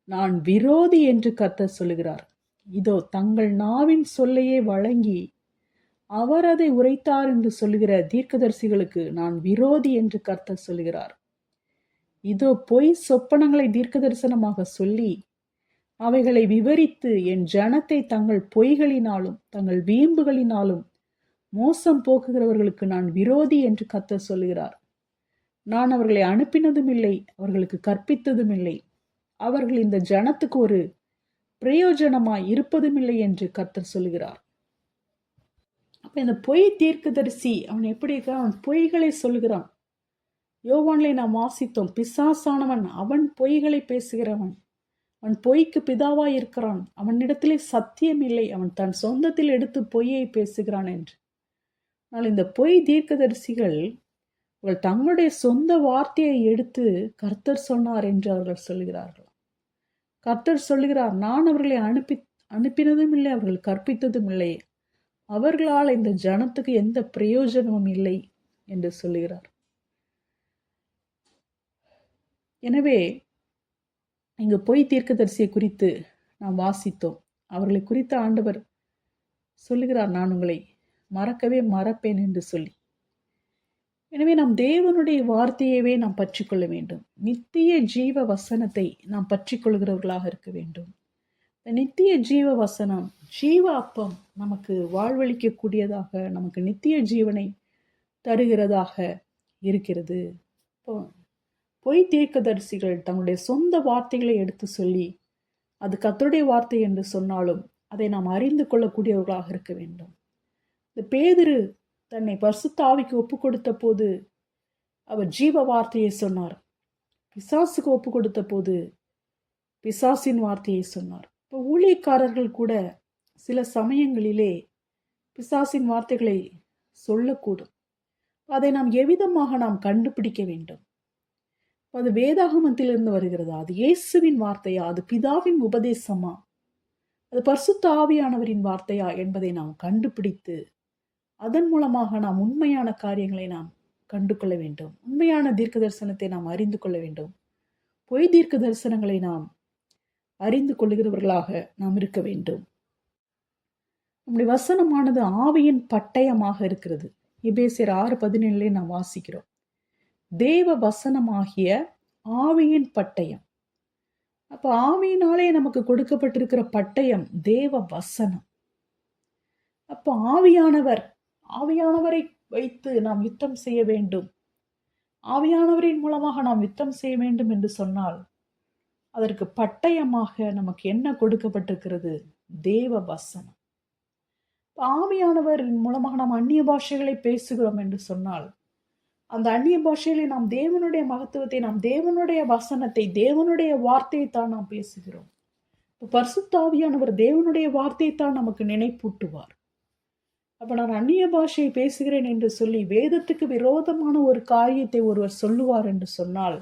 Speaker 1: நான் விரோதி என்று கர்த்தர் சொல்லுகிறார். இதோ தங்கள் நாவின் சொல்லையே வழங்கி அவர் அதை உரைத்தார் என்று சொல்லுகிற தீர்க்கதரிசிகளுக்கு நான் விரோதி என்று கர்த்தர் சொல்லுகிறார். இதோ பொய் சொப்பனங்களை தீர்க்க தரிசனமாக சொல்லி அவைகளை விவரித்து என் ஜனத்தை தங்கள் பொய்களினாலும் தங்கள் வீம்புகளினாலும் மோசம் போக்குகிறவர்களுக்கு நான் விரோதி என்று கர்த்தர் சொல்லுகிறார். நான் அவர்களை அனுப்பினதும் இல்லை, அவர்களுக்கு கற்பித்ததும் இல்லை. அவர்கள் இந்த ஜனத்துக்கு ஒரு பிரயோஜனமாய் இருப்பதும் இல்லை என்று கர்த்தர் சொல்லுகிறார். அப்ப இந்த பொய் தீர்க்கதரிசி அவன் எப்படி இருக்கிறான்? அவன் பொய்களை சொல்லுகிறான். யோவான்லை நாம் வாசித்தோம், பிசாசானவன் அவன் பொய்களை பேசுகிறவன், அவன் பொய்க்கு பிதாவாய் இருக்கிறான், அவனிடத்திலே சத்தியம் இல்லை, அவன் தன் சொந்தத்தில் எடுத்து பொய்யை பேசுகிறான் என்று. ஆனால் இந்த பொய் தீர்க்கதரிசிகள் அவர்கள் தங்களுடைய சொந்த வார்த்தையை எடுத்து கர்த்தர் சொன்னார் என்று அவர்கள் சொல்லுகிறார்கள். கர்த்தர் சொல்லுகிறார், நான் அவர்களை அனுப்பினதும் இல்லை, அவர்கள் கற்பித்ததும் இல்லை, அவர்களால் இந்த ஜனத்துக்கு எந்த பிரயோஜனமும் இல்லை என்று சொல்லுகிறார். எனவே இங்கு பொய் தீர்க்கதரிசியை குறித்து நாம் வாசித்தோம். அவர்களை குறித்த ஆண்டவர் சொல்லுகிறார், நான் உங்களை மறக்கவே மறப்பேன் என்று சொல்லி. எனவே நாம் தேவனுடைய வார்த்தையவே நாம் பற்றிக்கொள்ள வேண்டும். நித்திய ஜீவ வசனத்தை நாம் பற்றிக்கொள்கிறவர்களாக இருக்க வேண்டும். நித்திய ஜீவ வசனம், ஜீவ அப்பம் நமக்கு வாழ்வளிக்கக்கூடியதாக, நமக்கு நித்திய ஜீவனை தருகிறதாக இருக்கிறது. இப்போ பொய் தீர்க்கதரிசிகள் தங்களுடைய சொந்த வார்த்தைகளை எடுத்து சொல்லி அது கர்த்தருடைய வார்த்தை என்று சொன்னாலும் அதை நாம் அறிந்து கொள்ளக்கூடியவர்களாக இருக்க வேண்டும். இந்த பேதுரு தன்னை பரிசுத்த ஆவிக்கு ஒப்பு கொடுத்த போது அவர் ஜீவ வார்த்தையை சொன்னார். பிசாசுக்கு ஒப்பு கொடுத்த போது பிசாசின் வார்த்தையை சொன்னார். இப்போ ஊழியக்காரர்கள் கூட சில சமயங்களிலே பிசாசின் வார்த்தைகளை சொல்லக்கூடும். அதை நாம் எவ்விதமாக நாம் கண்டுபிடிக்க வேண்டும்? அது வேதாகமத்திலிருந்து வருகிறதா? அது இயேசுவின் வார்த்தையா? அது பிதாவின் உபதேசமா? அது பரிசுத்த ஆவியானவரின் வார்த்தையா என்பதை நாம் கண்டுபிடித்து அதன் மூலமாக நாம் உண்மையான காரியங்களை நாம் கண்டு கொள்ள வேண்டும். உண்மையான தீர்க்க தரிசனத்தை நாம் அறிந்து கொள்ள வேண்டும். பொய் தீர்க்க தரிசனங்களை நாம் அறிந்து கொள்ளுகிறவர்களாக நாம் இருக்க வேண்டும். நம்முடைய வசனமானது ஆவியின் பட்டயமாக இருக்கிறது. எபேசியர் 6:17 நாம் வாசிக்கிறோம். தேவ வசனமாகிய ஆவியின் பட்டயம். அப்ப ஆவியினாலே நமக்கு கொடுக்கப்பட்டிருக்கிற பட்டயம் தேவ வசனம். அப்ப ஆவியானவரை வைத்து நாம் யுத்தம் செய்ய வேண்டும். ஆவியானவரின் மூலமாக நாம் யுத்தம் செய்ய வேண்டும் என்று சொன்னால் அதற்கு பட்டயமாக நமக்கு என்ன கொடுக்கப்பட்டிருக்கிறது? தேவ வசனம். ஆவியானவரின் மூலமாக நாம் அந்நிய பாஷைகளை பேசுகிறோம் என்று சொன்னால் அந்த அந்நிய பாஷையிலே நாம் தேவனுடைய மகத்துவத்தை, நாம் தேவனுடைய வசனத்தை, தேவனுடைய வார்த்தையை தான் நாம் பேசுகிறோம். பரிசுத்த ஆவியானவர் தேவனுடைய வார்த்தையை தான் நமக்கு நினைப்பூட்டுவார். அப்ப நான் அந்நிய பாஷையை பேசுகிறேன் என்று சொல்லி வேதத்துக்கு விரோதமான ஒரு காரியத்தை ஒருவர் சொல்லுவார் என்று சொன்னால்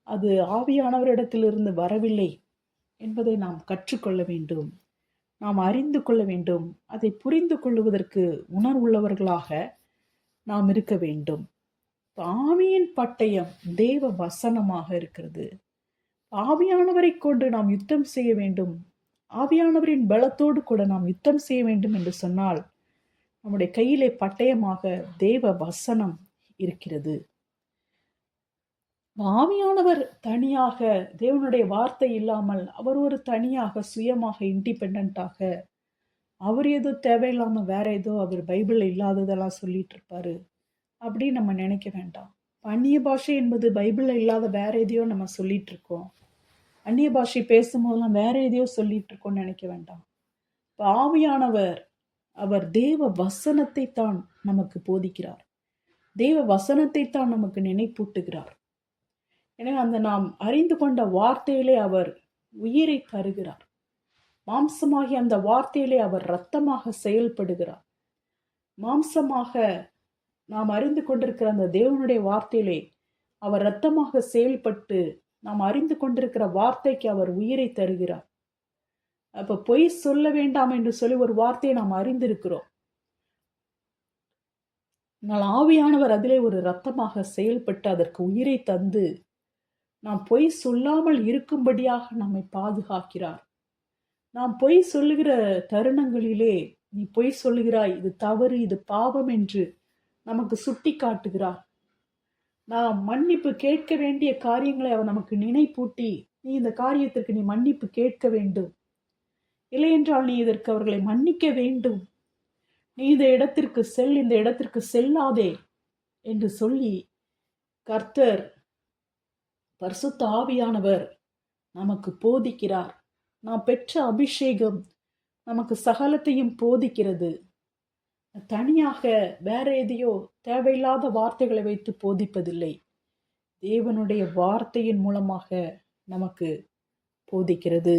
Speaker 1: அது ஆவியானவரிடத்திலிருந்து வரவில்லை என்பதை நாம் கற்றுக்கொள்ள வேண்டும். நாம் அறிந்து கொள்ள வேண்டும். அதை புரிந்து கொள்வதற்கு உணர்வுள்ளவர்களாக நாம் இருக்க வேண்டும். ஆவியின் பட்டயம் தேவ வசனமாக இருக்கிறது. ஆவியானவரை கொண்டு நாம் யுத்தம் செய்ய வேண்டும். ஆவியானவரின் பலத்தோடு கூட நாம் யுத்தம் செய்ய வேண்டும் என்று சொன்னால் நம்முடைய கையிலே பட்டயமாக தேவ வசனம் இருக்கிறது. ஆவியானவர் தனியாக, தேவனுடைய வார்த்தை இல்லாமல் அவர் ஒரு தனியாக சுயமாக இண்டிபெண்டாக அவர் ஏதோ தேவையில்லாம வேற ஏதோ அவர் பைபிள்ல இல்லாததெல்லாம் சொல்லிட்டு இருப்பாரு அப்படின்னு நம்ம நினைக்க வேண்டாம். அந்நிய பாஷை என்பது பைபிள்ல இல்லாத வேற எதையோ நம்ம சொல்லிட்டு இருக்கோம். அந்நிய பாஷை பேசும்போதெல்லாம் வேற எதையோ சொல்லிட்டு இருக்கோம்னு நினைக்க வேண்டாம். ஆவியானவர் அவர் தேவ வசனத்தை தான் நமக்கு போதிக்கிறார். தேவ வசனத்தை தான் நமக்கு நினைப்பூட்டுகிறார். எனவே அந்த நாம் அறிந்து கொண்ட வார்த்தையிலே அவர் உயிரை தருகிறார். மாம்சமாகி அந்த வார்த்தையிலே அவர் இரத்தமாக செயல்படுகிறார். மாம்சமாக நாம் அறிந்து கொண்டிருக்கிற அந்த தேவனுடைய வார்த்தையிலே அவர் இரத்தமாக செயல்பட்டு நாம் அறிந்து கொண்டிருக்கிற வார்த்தைக்கு அவர் உயிரை தருகிறார். அப்ப பொய் சொல்ல வேண்டாம் என்று சொல்லி ஒரு வார்த்தையை நாம் அறிந்திருக்கிறோம். ஆனால் ஆவியானவர் அதிலே ஒரு இரத்தமாக செயல்பட்டு அதற்கு உயிரை தந்து நாம் பொய் சொல்லாமல் இருக்கும்படியாக நம்மை பாதுகாக்கிறார். நாம் பொய் சொல்லுகிற தருணங்களிலே நீ பொய் சொல்லுகிறாய், இது தவறு, இது பாவம் என்று நமக்கு சுட்டி காட்டுகிறார். நாம் மன்னிப்பு கேட்க வேண்டிய காரியங்களை அவர் நமக்கு நினைப்பூட்டி, நீ இந்த காரியத்திற்கு நீ மன்னிப்பு கேட்க வேண்டும், இல்லை என்றால் நீ இதற்கு அவர்களை மன்னிக்க வேண்டும், நீ இந்த இடத்திற்கு செல், இந்த இடத்திற்கு செல்லாதே என்று சொல்லி கர்த்தர் பரிசுத்த ஆவியானவர் நமக்கு போதிக்கிறார். நாம் பெற்ற அபிஷேகம் நமக்கு சகலத்தையும் போதிக்கிறது. தனியாக வேற எதையோ தேவையில்லாத வார்த்தைகளை வைத்து போதிப்பதில்லை. தேவனுடைய வார்த்தையின் மூலமாக நமக்கு போதிக்கிறது.